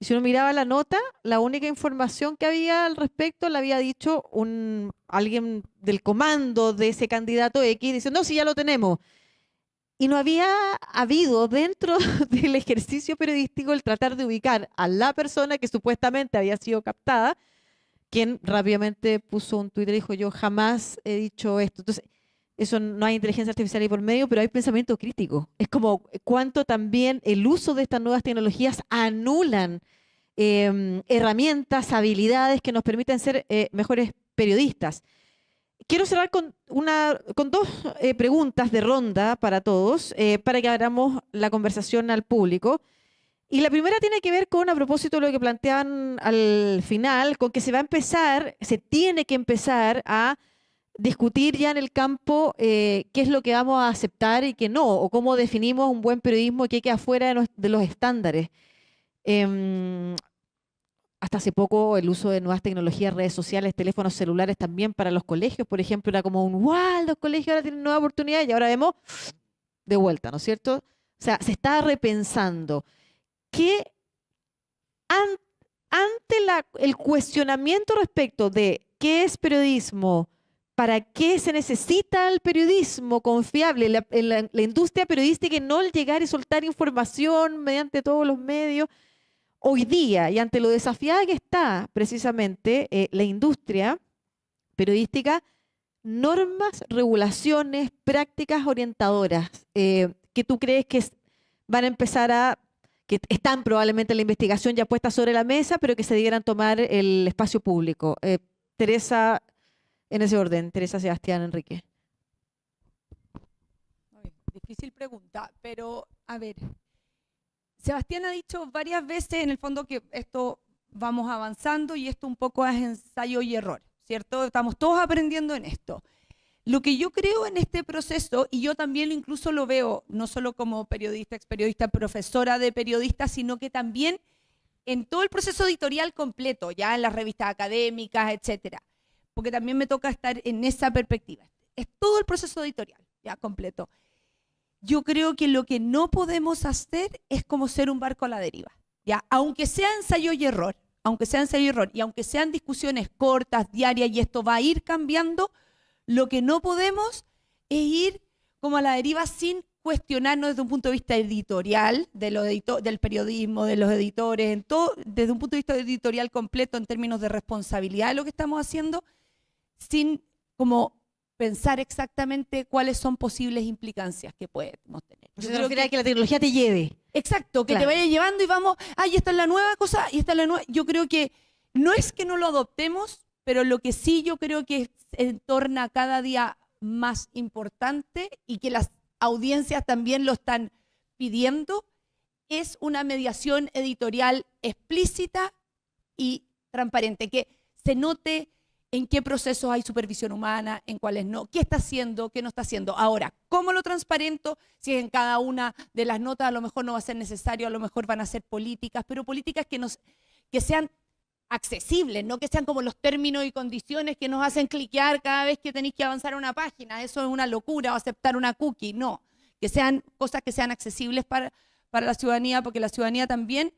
S1: si uno miraba la nota, la única información que había al respecto la había dicho alguien del comando de ese candidato X, diciendo, no, sí, ya lo tenemos. Y no había habido dentro del ejercicio periodístico el tratar de ubicar a la persona que supuestamente había sido captada, quien rápidamente puso un Twitter y dijo, yo jamás he dicho esto. Entonces, eso no hay inteligencia artificial ahí por medio, pero hay pensamiento crítico. Es como cuánto también el uso de estas nuevas tecnologías anulan herramientas, habilidades que nos permiten ser mejores periodistas. Quiero cerrar con dos preguntas de ronda para todos, para que abramos la conversación al público. Y la primera tiene que ver con, a propósito de lo que planteaban al final, con que se tiene que empezar a discutir ya en el campo qué es lo que vamos a aceptar y qué no, o cómo definimos un buen periodismo que queda fuera de los estándares. Hasta hace poco el uso de nuevas tecnologías, redes sociales, teléfonos celulares también para los colegios, por ejemplo, era como wow, los colegios ahora tienen nueva oportunidad, y ahora vemos de vuelta, ¿no es cierto? O sea, se está repensando que ante el cuestionamiento respecto de qué es periodismo, para qué se necesita el periodismo confiable, la industria periodística, y no el llegar y soltar información mediante todos los medios. Hoy día, y ante lo desafiada que está precisamente la industria periodística, normas, regulaciones, prácticas orientadoras que tú crees que van a empezar que están probablemente en la investigación ya puestas sobre la mesa, pero que se debieran tomar el espacio público. Teresa, en ese orden, Teresa, Sebastián, Enrique.
S2: Difícil pregunta, pero a ver, Sebastián ha dicho varias veces en el fondo que esto vamos avanzando y esto un poco es ensayo y error, ¿cierto? Estamos todos aprendiendo en esto. Lo que yo creo en este proceso, y yo también incluso lo veo, no solo como periodista, experiodista, profesora de periodistas, sino que también en todo el proceso editorial completo, ya en las revistas académicas, etcétera, porque también me toca estar en esa perspectiva. Es todo el proceso editorial, ya completo. Yo creo que lo que no podemos hacer es como ser un barco a la deriva, ya, aunque sea ensayo y error, y aunque sean discusiones cortas, diarias, y esto va a ir cambiando. Lo que no podemos es ir como a la deriva sin cuestionarnos desde un punto de vista editorial, del periodismo, de los editores, en todo, desde un punto de vista editorial completo en términos de responsabilidad de lo que estamos haciendo, sin como pensar exactamente cuáles son posibles implicancias que podemos tener.
S1: Se refiere a que la tecnología te lleve.
S2: Exacto, que te vaya llevando y vamos, esta es la nueva cosa, y esta es la nueva. Yo creo que no es que no lo adoptemos, pero lo que sí yo creo que se torna cada día más importante y que las audiencias también lo están pidiendo, es una mediación editorial explícita y transparente, que se note en qué procesos hay supervisión humana, en cuáles no, qué está haciendo, qué no está haciendo. Ahora, ¿cómo lo transparento? Si en cada una de las notas a lo mejor no va a ser necesario, a lo mejor van a ser políticas, pero políticas que sean accesibles, no que sean como los términos y condiciones que nos hacen cliquear cada vez que tenéis que avanzar una página. Eso es una locura, o aceptar una cookie, no. que sean cosas que sean accesibles para la ciudadanía, porque la ciudadanía también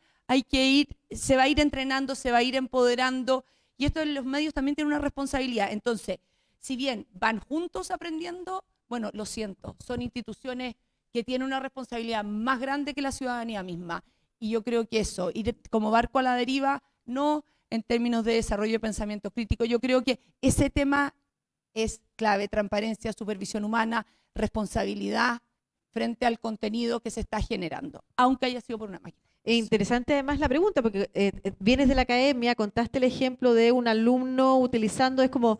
S2: se va a ir entrenando, se va a ir empoderando, y esto en los medios también tiene una responsabilidad. Entonces, si bien van juntos aprendiendo, bueno, lo siento, son instituciones que tienen una responsabilidad más grande que la ciudadanía misma. Y yo creo que eso, ir como barco a la deriva, no en términos de desarrollo de pensamiento crítico. Yo creo que ese tema es clave: transparencia, supervisión humana, responsabilidad frente al contenido que se está generando, aunque haya sido por una máquina.
S1: Es interesante además la pregunta, porque vienes de la academia, contaste el ejemplo de un alumno utilizando, es como,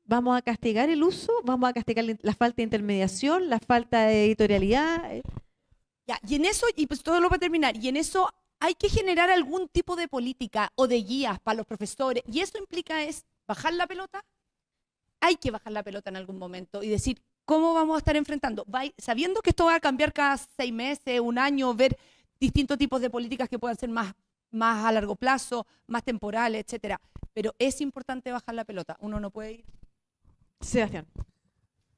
S1: ¿vamos a castigar el uso? ¿Vamos a castigar la falta de intermediación, la falta de editorialidad?
S2: Ya, y en eso, y pues todo lo va a terminar, y en eso hay que generar algún tipo de política o de guías para los profesores, y eso implica es bajar la pelota. Hay que bajar la pelota en algún momento y decir, ¿cómo vamos a estar enfrentando? Sabiendo que esto va a cambiar cada 6 meses, un año, ver distintos tipos de políticas que puedan ser más a largo plazo, más temporales, etcétera. Pero es importante bajar la pelota. Uno no puede ir.
S1: Sebastián.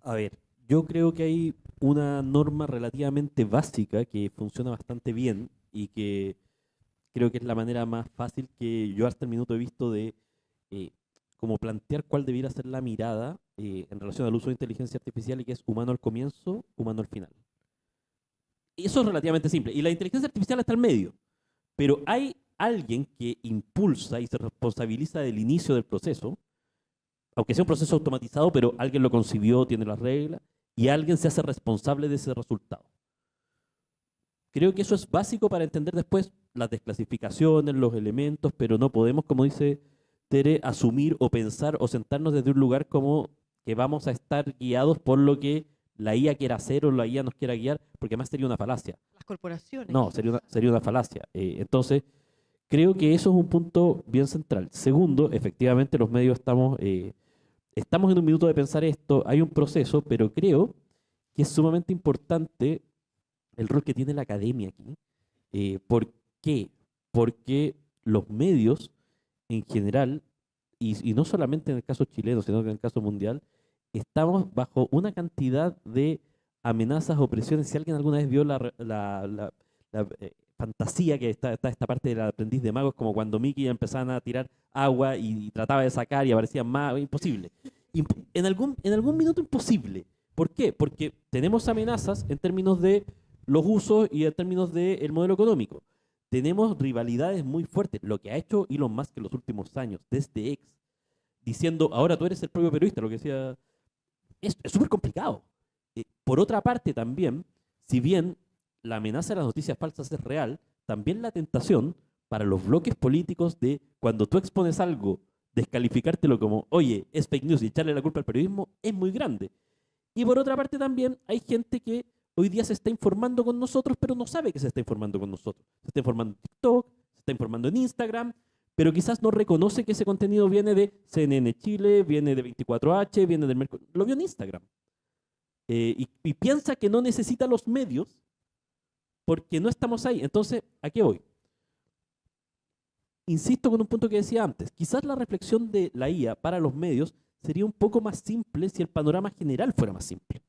S3: A ver, yo creo que hay una norma relativamente básica que funciona bastante bien y que creo que es la manera más fácil que yo hasta el minuto he visto de como plantear cuál debiera ser la mirada en relación al uso de inteligencia artificial, y que es humano al comienzo, humano al final. Eso es relativamente simple. Y la inteligencia artificial está al medio. Pero hay alguien que impulsa y se responsabiliza del inicio del proceso, aunque sea un proceso automatizado, pero alguien lo concibió, tiene las reglas, y alguien se hace responsable de ese resultado. Creo que eso es básico para entender después las desclasificaciones, los elementos, pero no podemos, como dice Tere, asumir o pensar o sentarnos desde un lugar como que vamos a estar guiados por lo que la IA quiera hacer o la IA nos quiera guiar, porque además sería una falacia.
S1: Las corporaciones.
S3: No, sería una falacia. Entonces, creo que eso es un punto bien central. Segundo, efectivamente los medios estamos en un minuto de pensar esto, hay un proceso, pero creo que es sumamente importante el rol que tiene la academia aquí. ¿Por qué? Porque los medios en general, y no solamente en el caso chileno, sino que en el caso mundial, estamos bajo una cantidad de amenazas o presiones. Si alguien alguna vez vio la fantasía que está esta parte del aprendiz de magos, como cuando Mickey empezaban a tirar agua y trataba de sacar y aparecían magos, imposible. En algún minuto imposible. ¿Por qué? Porque tenemos amenazas en términos de los usos y en términos del modelo económico. Tenemos rivalidades muy fuertes. Lo que ha hecho Elon Musk en los últimos años, desde X, diciendo, ahora tú eres el propio periodista, lo que decía, es súper complicado. Por otra parte también, si bien la amenaza de las noticias falsas es real, también la tentación para los bloques políticos de, cuando tú expones algo, descalificártelo como, oye, es fake news, y echarle la culpa al periodismo, es muy grande. Y por otra parte también hay gente que hoy día se está informando con nosotros, pero no sabe que se está informando con nosotros. Se está informando en TikTok, se está informando en Instagram, pero quizás no reconoce que ese contenido viene de CNN Chile, viene de 24H, viene del Mercurio. Lo vio en Instagram. Y piensa que no necesita los medios porque no estamos ahí. Entonces, ¿a qué voy? Insisto con un punto que decía antes. Quizás la reflexión de la IA para los medios sería un poco más simple si el panorama general fuera más simple.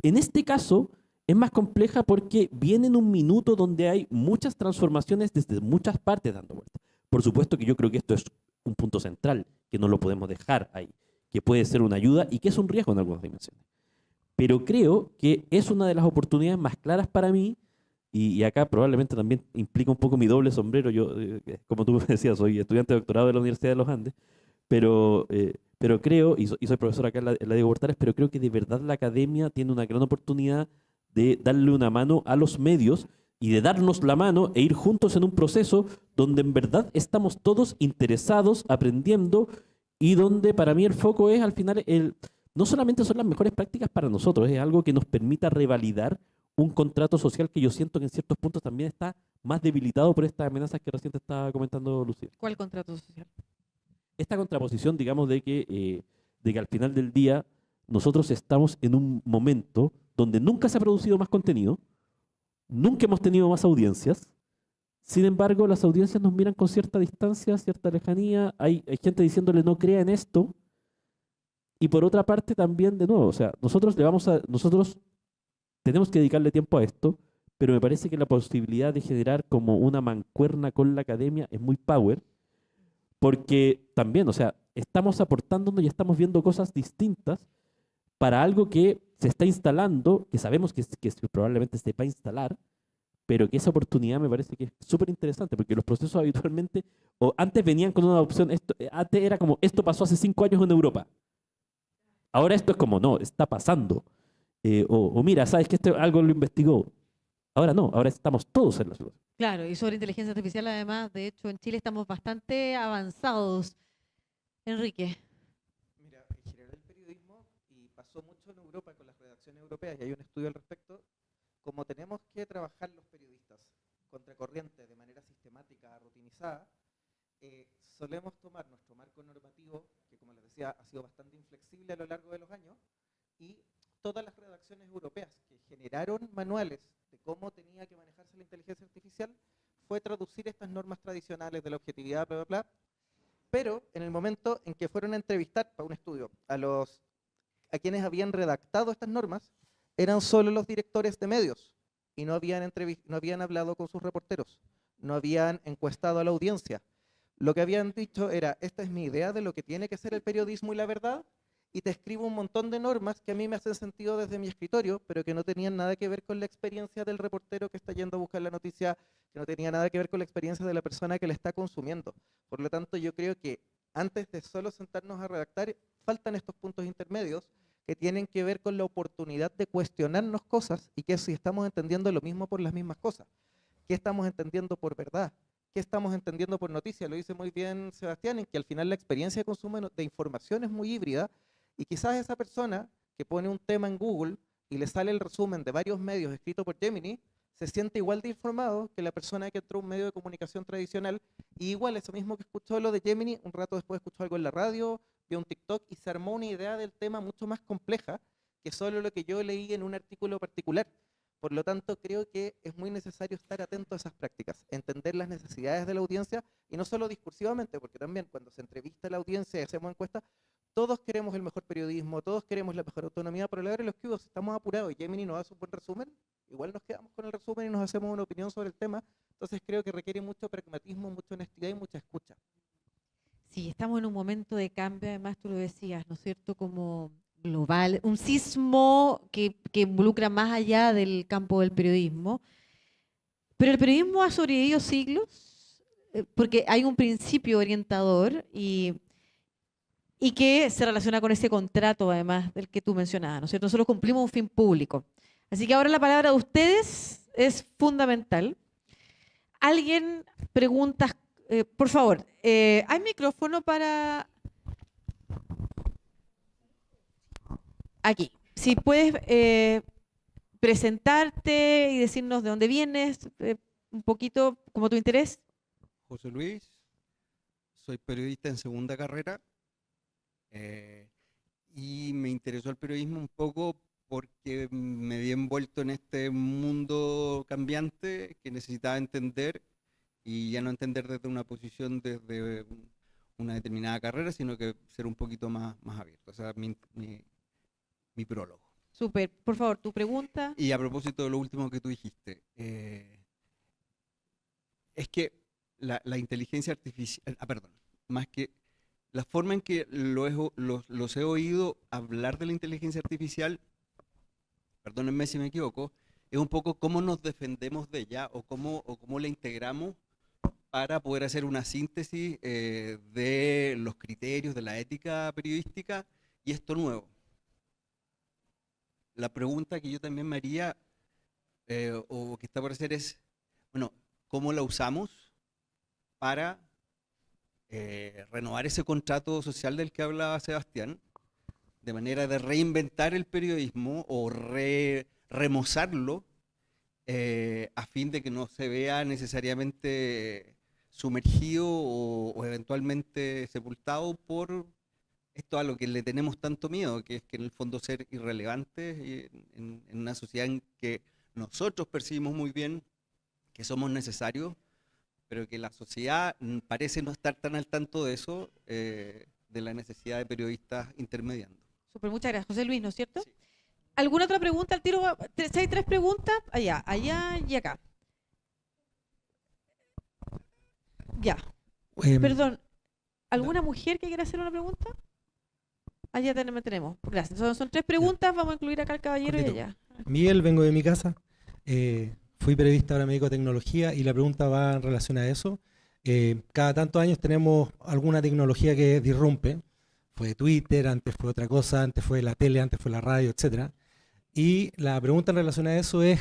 S3: En este caso, es más compleja porque viene en un minuto donde hay muchas transformaciones desde muchas partes dando vueltas. Por supuesto que yo creo que esto es un punto central, que no lo podemos dejar ahí, que puede ser una ayuda y que es un riesgo en algunas dimensiones. Pero creo que es una de las oportunidades más claras para mí, y acá probablemente también implica un poco mi doble sombrero. Yo, como tú me decías, soy estudiante de doctorado de la Universidad de los Andes, pero creo, y soy profesor acá en la Diego Portales, pero creo que de verdad la academia tiene una gran oportunidad de darle una mano a los medios y de darnos la mano e ir juntos en un proceso donde en verdad estamos todos interesados, aprendiendo, y donde para mí el foco es al final, no solamente son las mejores prácticas para nosotros, es algo que nos permita revalidar un contrato social que yo siento que en ciertos puntos también está más debilitado por estas amenazas que recién te estaba comentando Lucía.
S1: ¿Cuál contrato social?
S3: Esta contraposición, digamos, de que al final del día nosotros estamos en un momento donde nunca se ha producido más contenido, nunca hemos tenido más audiencias. Sin embargo, las audiencias nos miran con cierta distancia, cierta lejanía. Hay gente diciéndole no crea en esto. Y por otra parte también, de nuevo, o sea, nosotros tenemos que dedicarle tiempo a esto, pero me parece que la posibilidad de generar como una mancuerna con la academia es muy power, porque también, o sea, estamos aportándonos y estamos viendo cosas distintas para algo que se está instalando, que sabemos que probablemente se va a instalar, pero que esa oportunidad me parece que es súper interesante, porque los procesos habitualmente, o antes venían con una opción, antes era como, esto pasó hace 5 años en Europa. Ahora esto es como, no, está pasando. O mira, sabes que algo lo investigó. Ahora no, ahora estamos todos en la solución.
S1: Claro, y sobre inteligencia artificial, además, de hecho, en Chile estamos bastante avanzados. Enrique.
S4: Mira, en general el periodismo, y pasó mucho en Europa con las redacciones europeas, y hay un estudio al respecto, como tenemos que trabajar los periodistas contracorriente de manera sistemática, rutinizada, solemos tomar nuestro marco normativo, que como les decía, ha sido bastante inflexible a lo largo de los años, y todas las redacciones europeas que generaron manuales de cómo tenía que manejarse la inteligencia artificial, fue traducir estas normas tradicionales de la objetividad, bla, bla, bla, pero en el momento en que fueron a entrevistar para un estudio a quienes habían redactado estas normas, eran solo los directores de medios y no habían hablado con sus reporteros, no habían encuestado a la audiencia. Lo que habían dicho era, esta es mi idea de lo que tiene que ser el periodismo y la verdad, y te escribo un montón de normas que a mí me hacen sentido desde mi escritorio, pero que no tenían nada que ver con la experiencia del reportero que está yendo a buscar la noticia, que no tenía nada que ver con la experiencia de la persona que la está consumiendo. Por lo tanto, yo creo que antes de solo sentarnos a redactar, faltan estos puntos intermedios que tienen que ver con la oportunidad de cuestionarnos cosas y que si estamos entendiendo lo mismo por las mismas cosas. ¿Qué estamos entendiendo por verdad? ¿Qué estamos entendiendo por noticia? Lo dice muy bien Sebastián, en que al final la experiencia de consumo de información es muy híbrida y quizás esa persona que pone un tema en Google y le sale el resumen de varios medios escrito por Gemini, se siente igual de informado que la persona que entró a un medio de comunicación tradicional y igual eso mismo que escuchó lo de Gemini, un rato después escuchó algo en la radio, vio un TikTok y se armó una idea del tema mucho más compleja que solo lo que yo leí en un artículo particular. Por lo tanto, creo que es muy necesario estar atento a esas prácticas, entender las necesidades de la audiencia y no solo discursivamente, porque también cuando se entrevista a la audiencia y hacemos encuestas, todos queremos el mejor periodismo, todos queremos la mejor autonomía, pero a la hora de los que estamos apurados y Gemini nos hace un buen resumen, igual nos quedamos con el resumen y nos hacemos una opinión sobre el tema. Entonces creo que requiere mucho pragmatismo, mucha honestidad y mucha escucha.
S1: Sí, estamos en un momento de cambio, además tú lo decías, ¿no es cierto? Como global, un sismo que involucra más allá del campo del periodismo. Pero el periodismo ha sobrevivido siglos, porque hay un principio orientador y que se relaciona con ese contrato, además, del que tú mencionabas, ¿no es cierto? Nosotros cumplimos un fin público. Así que ahora la palabra de ustedes es fundamental. ¿Alguien pregunta? Por favor, ¿hay micrófono para...? Aquí. Si puedes presentarte y decirnos de dónde vienes, un poquito como tu interés.
S5: José Luis, soy periodista en segunda carrera y me interesó el periodismo un poco porque me vi envuelto en este mundo cambiante que necesitaba entender y ya no entender desde una posición, desde una determinada carrera, sino que ser un poquito más abierto. O sea, mi prólogo.
S1: Súper. Por favor, tu pregunta.
S5: Y a propósito de lo último que tú dijiste, es que la inteligencia artificial, perdón, más que la forma en que los he oído hablar de la inteligencia artificial, perdónenme si me equivoco, es un poco cómo nos defendemos de ella o cómo la integramos para poder hacer una síntesis de los criterios de la ética periodística y esto nuevo. La pregunta que yo también me haría, o que está por hacer es, bueno, ¿cómo la usamos para renovar ese contrato social del que hablaba Sebastián, de manera de reinventar el periodismo o remozarlo a fin de que no se vea necesariamente sumergido o eventualmente sepultado por esto a lo que le tenemos tanto miedo, que es que en el fondo ser irrelevantes en una sociedad en que nosotros percibimos muy bien que somos necesarios, pero que la sociedad parece no estar tan al tanto de eso, de la necesidad de periodistas intermediando.
S1: Súper, muchas gracias. José Luis, ¿no es cierto?
S5: Sí.
S1: ¿Alguna otra pregunta al tiro? Si hay 3 preguntas, allá y acá. Ya. Perdón, ¿alguna mujer que quiera hacer una pregunta? Allá tenemos. Gracias. Son 3 preguntas, vamos a incluir acá al caballero
S6: Cortito.
S1: y allá.
S6: Miguel, vengo de mi casa. Fui periodista, ahora me dedico a tecnología y la pregunta va en relación a eso. Cada tantos años tenemos alguna tecnología que disrumpe. Fue Twitter, antes fue otra cosa, antes fue la tele, antes fue la radio, etcétera. Y la pregunta en relación a eso es,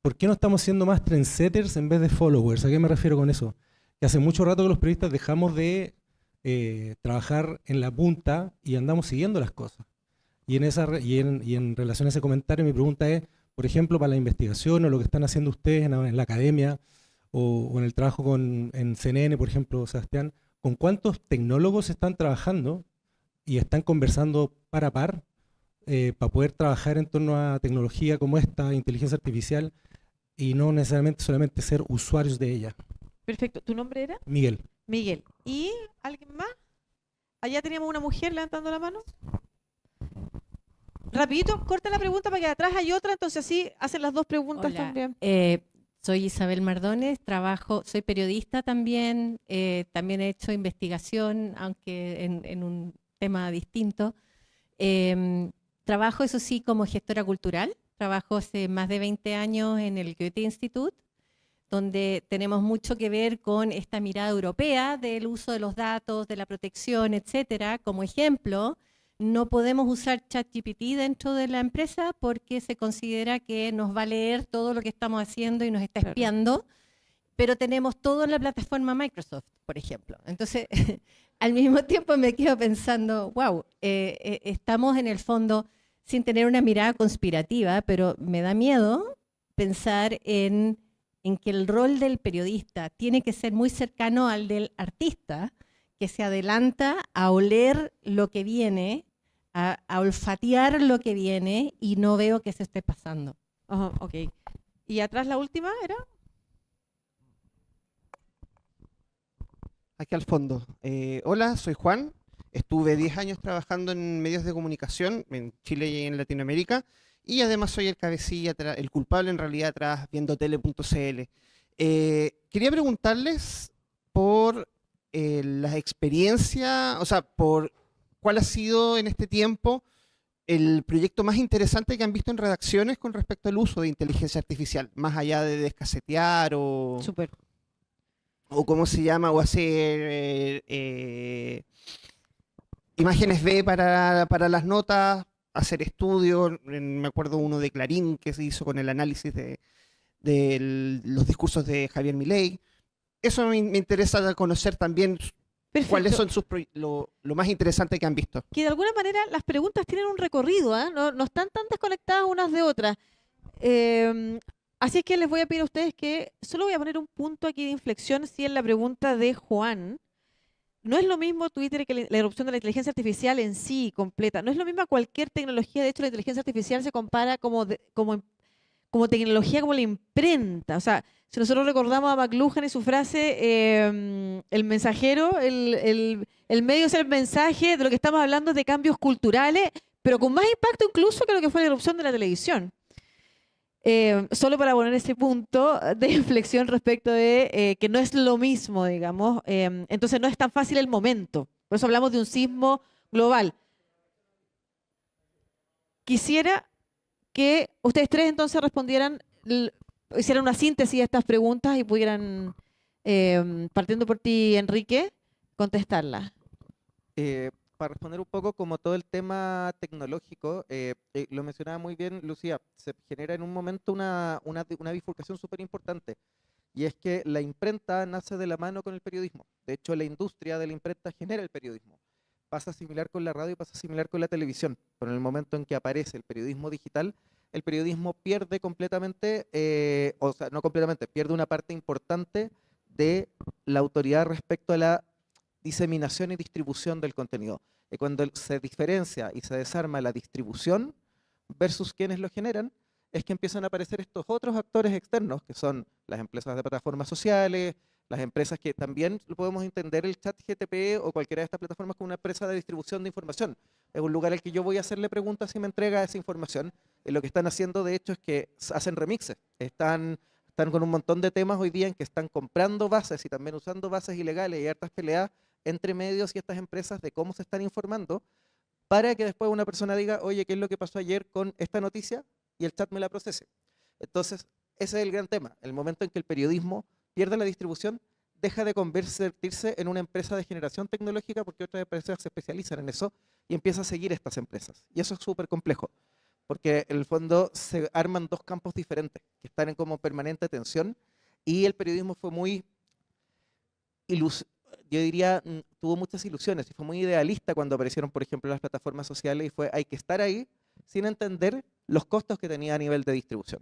S6: ¿por qué no estamos siendo más trendsetters en vez de followers? ¿A qué me refiero con eso? Que hace mucho rato que los periodistas dejamos de trabajar en la punta y andamos siguiendo las cosas. Y en relación a ese comentario, mi pregunta es, por ejemplo, para la investigación o lo que están haciendo ustedes en la academia o en el trabajo en CNN, por ejemplo, Sebastián, ¿con cuántos tecnólogos están trabajando y están conversando par a par para poder trabajar en torno a tecnología como esta, inteligencia artificial, y no necesariamente solamente ser usuarios de ella?
S1: Perfecto. ¿Tu nombre era?
S6: Miguel.
S1: Miguel. ¿Y alguien más? Allá teníamos una mujer levantando la mano. Rapidito, corta la pregunta para que atrás hay otra, entonces así hacen las 2 preguntas
S7: Hola,
S1: también.
S7: soy Isabel Mardones, soy periodista también, también he hecho investigación, aunque en un tema distinto. Trabajo, eso sí, como gestora cultural, trabajo hace más de 20 años en el Goethe Institut, donde tenemos mucho que ver con esta mirada europea del uso de los datos, de la protección, etcétera. Como ejemplo, no podemos usar ChatGPT dentro de la empresa porque se considera que nos va a leer todo lo que estamos haciendo y nos está espiando, pero tenemos todo en la plataforma Microsoft, por ejemplo. Entonces, al mismo tiempo me quedo pensando, wow, estamos en el fondo sin tener una mirada conspirativa, pero me da miedo pensar en que el rol del periodista tiene que ser muy cercano al del artista, que se adelanta a oler lo que viene, a olfatear lo que viene, y no veo que se esté pasando.
S1: Ok. ¿Y atrás la última era?
S8: Aquí al fondo. Hola, soy Juan. Estuve 10 años trabajando en medios de comunicación en Chile y en Latinoamérica, y además soy el cabecilla, el culpable en realidad tras viendotele.cl. Quería preguntarles por la experiencia, o sea, por cuál ha sido en este tiempo el proyecto más interesante que han visto en redacciones con respecto al uso de inteligencia artificial, más allá de descasetear o cómo se llama, o hacer imágenes B para las notas, hacer estudios. Me acuerdo uno de Clarín que se hizo con el análisis de los discursos de Javier Milei. Eso me interesa conocer también.
S1: Perfecto.
S8: ¿Cuáles son lo más interesante que han visto?
S1: Que de alguna manera las preguntas tienen un recorrido, ¿eh? No están tan desconectadas unas de otras. Así es que les voy a pedir a ustedes que solo voy a poner un punto aquí de inflexión, si en la pregunta de Juan. No es lo mismo Twitter que la erupción de la inteligencia artificial en sí completa. No es lo mismo cualquier tecnología. De hecho, la inteligencia artificial se compara como tecnología, como la imprenta. O sea, si nosotros recordamos a McLuhan y su frase, el mensajero, el medio es el mensaje, de lo que estamos hablando es de cambios culturales, pero con más impacto incluso que lo que fue la erupción de la televisión. Solo para poner ese punto de inflexión respecto de que no es lo mismo, digamos. Entonces no es tan fácil el momento. Por eso hablamos de un sismo global. Quisiera que ustedes 3 entonces respondieran, hicieran una síntesis de estas preguntas y pudieran, partiendo por ti, Enrique, contestarlas.
S4: Para responder un poco como todo el tema tecnológico, lo mencionaba muy bien Lucía, se genera en un momento una bifurcación súper importante, y es que la imprenta nace de la mano con el periodismo. De hecho, la industria de la imprenta genera el periodismo. Pasa similar con la radio y pasa similar con la televisión. Pero en el momento en que aparece el periodismo digital, el periodismo pierde completamente, o sea, no completamente, pierde una parte importante de la autoridad respecto a la diseminación y distribución del contenido. Y cuando se diferencia y se desarma la distribución versus quienes lo generan, es que empiezan a aparecer estos otros actores externos, que son las empresas de plataformas sociales, Las empresas que también lo podemos entender el chat GTP o cualquiera de estas plataformas como una empresa de distribución de información. Es un lugar al que yo voy a hacerle preguntas y me entrega esa información. Y lo que están haciendo, de hecho, es que hacen remixes. Están con un montón de temas hoy día en que están comprando bases y también usando bases ilegales y hartas peleas entre medios y estas empresas de cómo se están informando para que después una persona diga, oye, ¿qué es lo que pasó ayer con esta noticia? Y el chat me la procese. Entonces, ese es el gran tema. El momento en que el periodismo pierde la distribución, deja de convertirse en una empresa de generación tecnológica porque otras empresas se especializan en eso y empieza a seguir estas empresas. Y eso es súper complejo, porque en el fondo se arman dos campos diferentes que están en como permanente tensión y el periodismo fue muy, yo diría, tuvo muchas ilusiones y fue muy idealista cuando aparecieron, por ejemplo, las plataformas sociales y fue, hay que estar ahí sin entender los costos que tenía a nivel de distribución.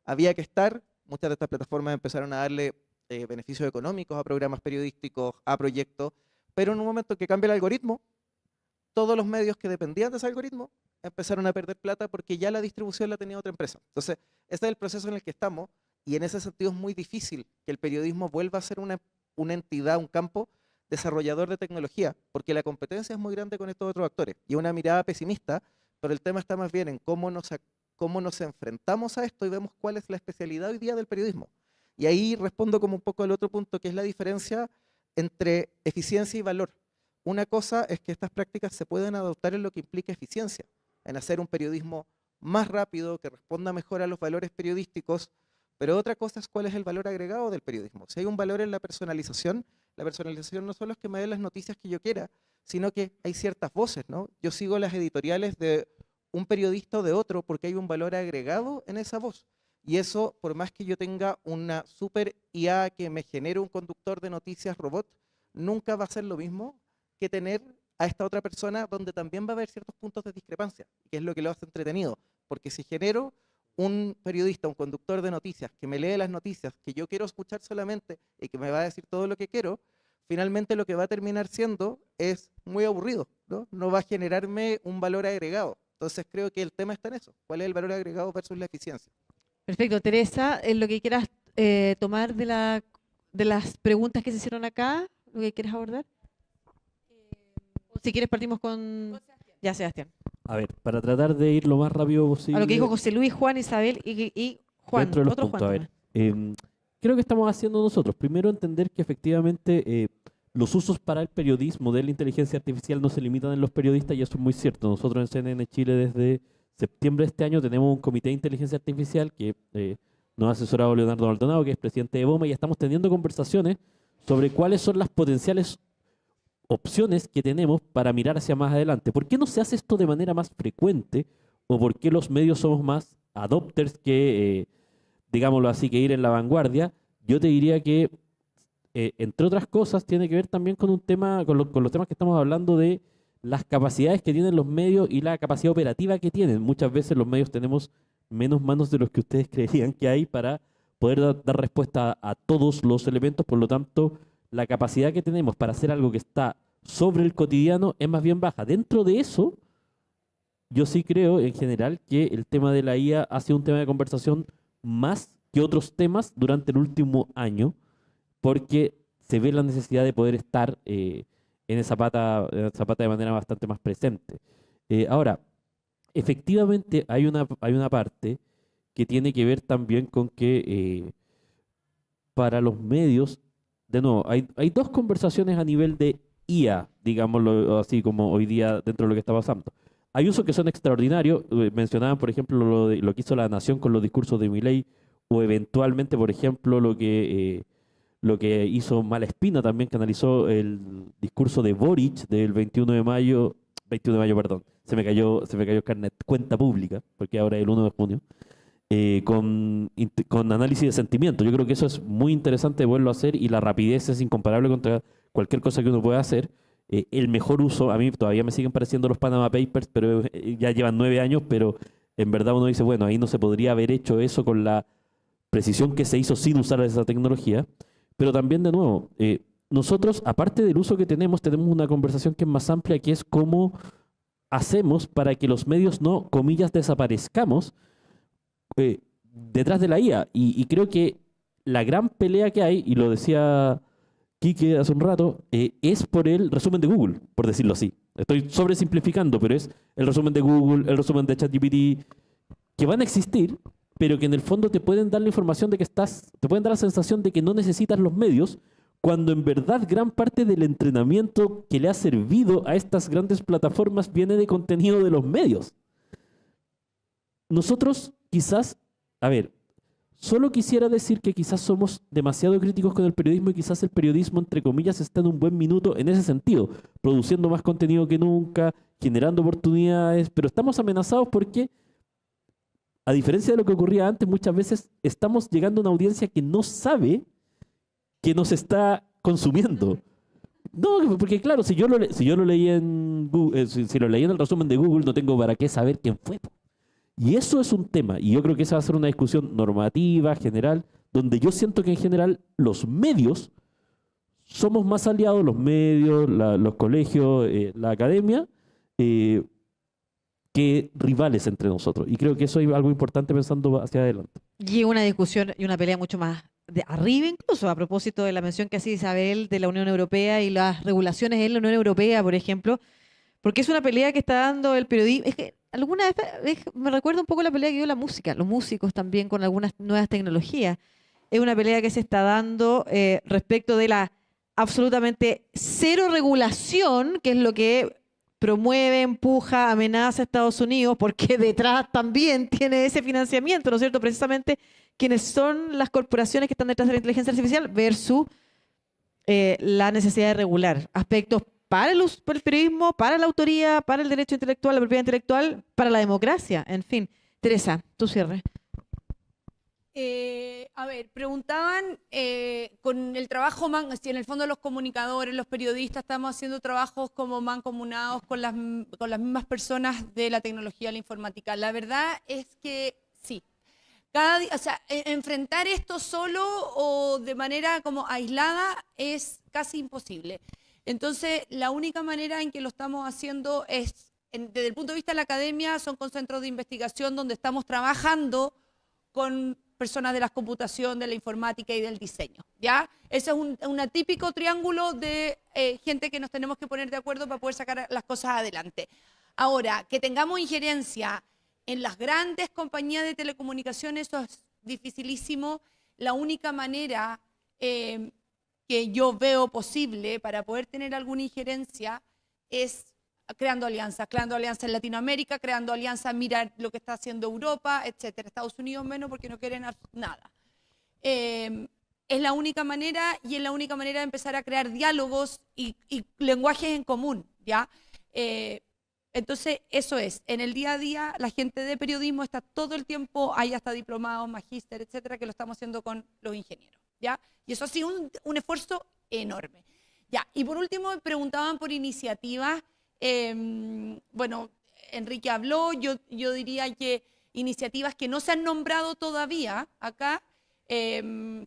S4: Había que estar, muchas de estas plataformas empezaron a darle beneficios económicos a programas periodísticos, a proyectos, pero en un momento que cambia el algoritmo, todos los medios que dependían de ese algoritmo empezaron a perder plata porque ya la distribución la tenía otra empresa. Entonces, ese es el proceso en el que estamos y en ese sentido es muy difícil que el periodismo vuelva a ser una entidad, un campo desarrollador de tecnología, porque la competencia es muy grande con estos otros actores y una mirada pesimista, pero el tema está más bien en cómo nos enfrentamos a esto y vemos cuál es la especialidad hoy día del periodismo. Y ahí respondo como un poco al otro punto, que es la diferencia entre eficiencia y valor. Una cosa es que estas prácticas se pueden adoptar en lo que implica eficiencia, en hacer un periodismo más rápido, que responda mejor a los valores periodísticos, pero otra cosa es cuál es el valor agregado del periodismo. Si hay un valor en la personalización no solo es que me den las noticias que yo quiera, sino que hay ciertas voces, ¿no? Yo sigo las editoriales de un periodista o de otro porque hay un valor agregado en esa voz. Y eso, por más que yo tenga una super IA que me genere un conductor de noticias robot, nunca va a ser lo mismo que tener a esta otra persona donde también va a haber ciertos puntos de discrepancia, que es lo que lo hace entretenido. Porque si genero un periodista, un conductor de noticias, que me lee las noticias, que yo quiero escuchar solamente y que me va a decir todo lo que quiero, finalmente lo que va a terminar siendo es muy aburrido, ¿no? No va a generarme un valor agregado. Entonces creo que el tema está en eso. ¿Cuál es el valor agregado versus la eficiencia?
S1: Perfecto, Teresa, en lo que quieras tomar de las preguntas que se hicieron acá, lo que quieres abordar. O si quieres partimos con ya, Sebastián.
S3: A ver, para tratar de ir lo más rápido posible.
S1: A lo que dijo José Luis, Juan, Isabel y Juan.
S3: Dentro de los
S1: Otro
S3: puntos,
S1: Juan.
S3: a ver, creo que estamos haciendo nosotros. Primero, entender que efectivamente los usos para el periodismo de la inteligencia artificial no se limitan en los periodistas y eso es muy cierto. Nosotros en CNN Chile desde septiembre de este año tenemos un comité de inteligencia artificial que nos ha asesorado Leonardo Maldonado, que es presidente de BOMA, y estamos teniendo conversaciones sobre cuáles son las potenciales opciones que tenemos para mirar hacia más adelante. ¿Por qué no se hace esto de manera más frecuente? ¿O por qué los medios somos más adopters que, digámoslo así, que ir en la vanguardia? Yo te diría que, entre otras cosas, tiene que ver también con un tema, con los temas que estamos hablando de las capacidades que tienen los medios y la capacidad operativa que tienen. Muchas veces los medios tenemos menos manos de los que ustedes creerían que hay para poder dar respuesta a todos los elementos, por lo tanto, la capacidad que tenemos para hacer algo que está sobre el cotidiano es más bien baja. Dentro de eso, yo sí creo en general que el tema de la IA ha sido un tema de conversación más que otros temas durante el último año, porque se ve la necesidad de poder estar en esa pata de manera bastante más presente. Ahora, efectivamente hay una parte que tiene que ver también con que para los medios, de nuevo, hay dos conversaciones a nivel de IA, digámoslo así como hoy día dentro de lo que está pasando. Hay usos que son extraordinarios, mencionaban por ejemplo lo que hizo La Nación con los discursos de Milei, o eventualmente por ejemplo lo que hizo Malespina también, que analizó el discurso de Boric del 21 de mayo, perdón, se me cayó el carnet, cuenta pública, porque ahora es el 1 de junio, con análisis de sentimiento. Yo creo que eso es muy interesante poderlo hacer y la rapidez es incomparable contra cualquier cosa que uno pueda hacer. El mejor uso, a mí todavía me siguen pareciendo los Panama Papers, pero ya llevan 9 años, pero en verdad uno dice, bueno, ahí no se podría haber hecho eso con la precisión que se hizo sin usar esa tecnología. Pero también, de nuevo, nosotros, aparte del uso que tenemos una conversación que es más amplia, que es cómo hacemos para que los medios no, comillas, desaparezcamos detrás de la IA. Y creo que la gran pelea que hay, y lo decía Quique hace un rato, es por el resumen de Google, por decirlo así. Estoy sobresimplificando, pero es el resumen de Google, el resumen de ChatGPT, que van a existir, pero que en el fondo te pueden dar la información de que te pueden dar la sensación de que no necesitas los medios, cuando en verdad gran parte del entrenamiento que le ha servido a estas grandes plataformas viene de contenido de los medios. Nosotros quizás, a ver, solo quisiera decir que quizás somos demasiado críticos con el periodismo y quizás el periodismo, entre comillas, está en un buen minuto en ese sentido, produciendo más contenido que nunca, generando oportunidades, pero estamos amenazados porque, a diferencia de lo que ocurría antes, muchas veces estamos llegando a una audiencia que no sabe que nos está consumiendo. No, porque claro, si yo lo leí en Google, si lo leí en el resumen de Google, no tengo para qué saber quién fue. Y eso es un tema, y yo creo que esa va a ser una discusión normativa, general, donde yo siento que en general los medios somos más aliados, los medios, los colegios, la academia, que rivales entre nosotros. Y creo que eso es algo importante pensando hacia adelante.
S1: Y una discusión y una pelea mucho más de arriba, incluso a propósito de la mención que hacía Isabel de la Unión Europea y las regulaciones en la Unión Europea, por ejemplo, porque es una pelea que está dando el periodismo. Es que alguna vez me recuerda un poco la pelea que dio la música, los músicos también con algunas nuevas tecnologías. Es una pelea que se está dando respecto de la absolutamente cero regulación, que es lo que promueve, empuja, amenaza a Estados Unidos, porque detrás también tiene ese financiamiento, ¿no es cierto? Precisamente quienes son las corporaciones que están detrás de la inteligencia artificial versus la necesidad de regular aspectos para el periodismo, para la autoría, para el derecho intelectual, la propiedad intelectual, para la democracia, en fin. Teresa, tu cierre.
S2: A ver, preguntaban con el trabajo, si en el fondo los comunicadores, los periodistas, estamos haciendo trabajos como mancomunados con las mismas personas de la tecnología, la informática. La verdad es que sí. Cada día, o sea, enfrentar esto solo o de manera como aislada es casi imposible. Entonces, la única manera en que lo estamos haciendo es, desde el punto de vista de la academia, son con centros de investigación donde estamos trabajando con personas de la computación, de la informática y del diseño, ¿ya? Ese es un atípico triángulo de gente que nos tenemos que poner de acuerdo para poder sacar las cosas adelante. Ahora, que tengamos injerencia en las grandes compañías de telecomunicaciones, eso es dificilísimo. La única manera que yo veo posible para poder tener alguna injerencia es creando alianzas en Latinoamérica, creando alianzas, mira lo que está haciendo Europa, etcétera. Estados Unidos menos porque no quieren nada. Es la única manera y es la única manera de empezar a crear diálogos y lenguajes en común, ¿ya? Entonces, eso es. En el día a día, la gente de periodismo está todo el tiempo, hay hasta diplomados, magíster, etcétera, que lo estamos haciendo con los ingenieros, ¿ya? Y eso ha sido un esfuerzo enorme. Ya, y por último, preguntaban por iniciativas. Bueno, Enrique habló, yo diría que iniciativas que no se han nombrado todavía acá, una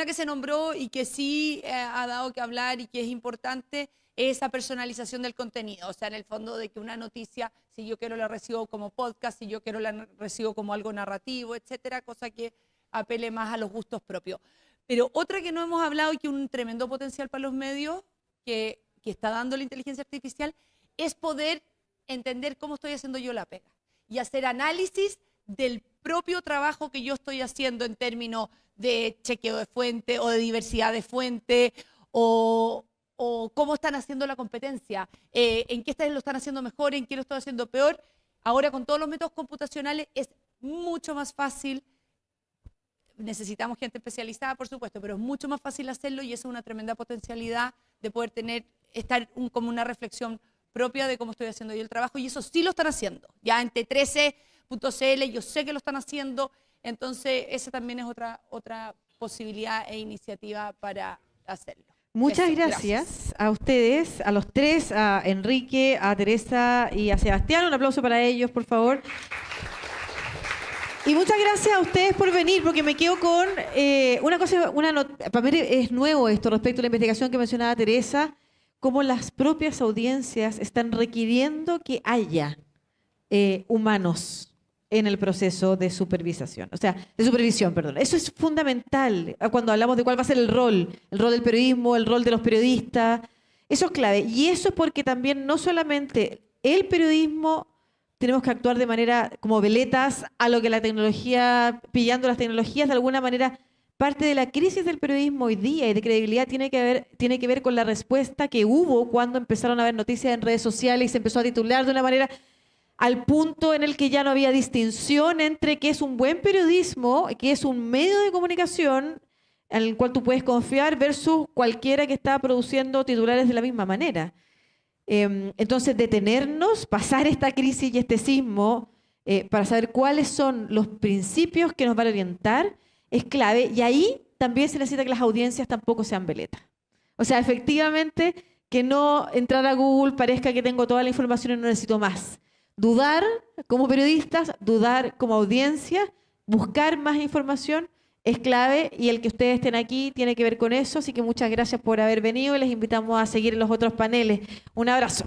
S2: que se nombró y que sí ha dado que hablar y que es importante, es esa personalización del contenido, o sea, en el fondo de que una noticia, si yo quiero la recibo como podcast, si yo quiero la recibo como algo narrativo, etcétera, cosa que apele más a los gustos propios. Pero otra que no hemos hablado y que un tremendo potencial para los medios que está dando la inteligencia artificial es poder entender cómo estoy haciendo yo la pega y hacer análisis del propio trabajo que yo estoy haciendo en términos de chequeo de fuente o de diversidad de fuente o cómo están haciendo la competencia, en qué lo están haciendo mejor, en qué lo están haciendo peor. Ahora con todos los métodos computacionales es mucho más fácil. Necesitamos gente especializada, por supuesto, pero es mucho más fácil hacerlo y eso es una tremenda potencialidad de poder estar como una reflexión propia de cómo estoy haciendo yo el trabajo, y eso sí lo están haciendo. Ya en T13.cl yo sé que lo están haciendo, entonces esa también es otra posibilidad e iniciativa para hacerlo.
S1: Muchas gracias a ustedes, a los tres, a Enrique, a Teresa y a Sebastián. Un aplauso para ellos, por favor. Y muchas gracias a ustedes por venir, porque me quedo con una cosa, para mí es nuevo esto respecto a la investigación que mencionaba Teresa, cómo las propias audiencias están requiriendo que haya humanos en el proceso de supervisación, o sea, de supervisión, perdón. Eso es fundamental cuando hablamos de cuál va a ser el rol del periodismo, el rol de los periodistas. Eso es clave. Y eso es porque también no solamente el periodismo tenemos que actuar de manera como veletas a lo que la tecnología, pillando las tecnologías, de alguna manera. Parte de la crisis del periodismo hoy día y de credibilidad tiene que ver con la respuesta que hubo cuando empezaron a haber noticias en redes sociales y se empezó a titular de una manera al punto en el que ya no había distinción entre qué es un buen periodismo, qué es un medio de comunicación en el cual tú puedes confiar versus cualquiera que está produciendo titulares de la misma manera. Entonces, detenernos, pasar esta crisis y este sismo para saber cuáles son los principios que nos van a orientar es clave. Y ahí también se necesita que las audiencias tampoco sean veletas. O sea, efectivamente, que no entrar a Google parezca que tengo toda la información y no necesito más. Dudar como periodistas, dudar como audiencia, buscar más información es clave y el que ustedes estén aquí tiene que ver con eso. Así que muchas gracias por haber venido y les invitamos a seguir en los otros paneles. Un abrazo.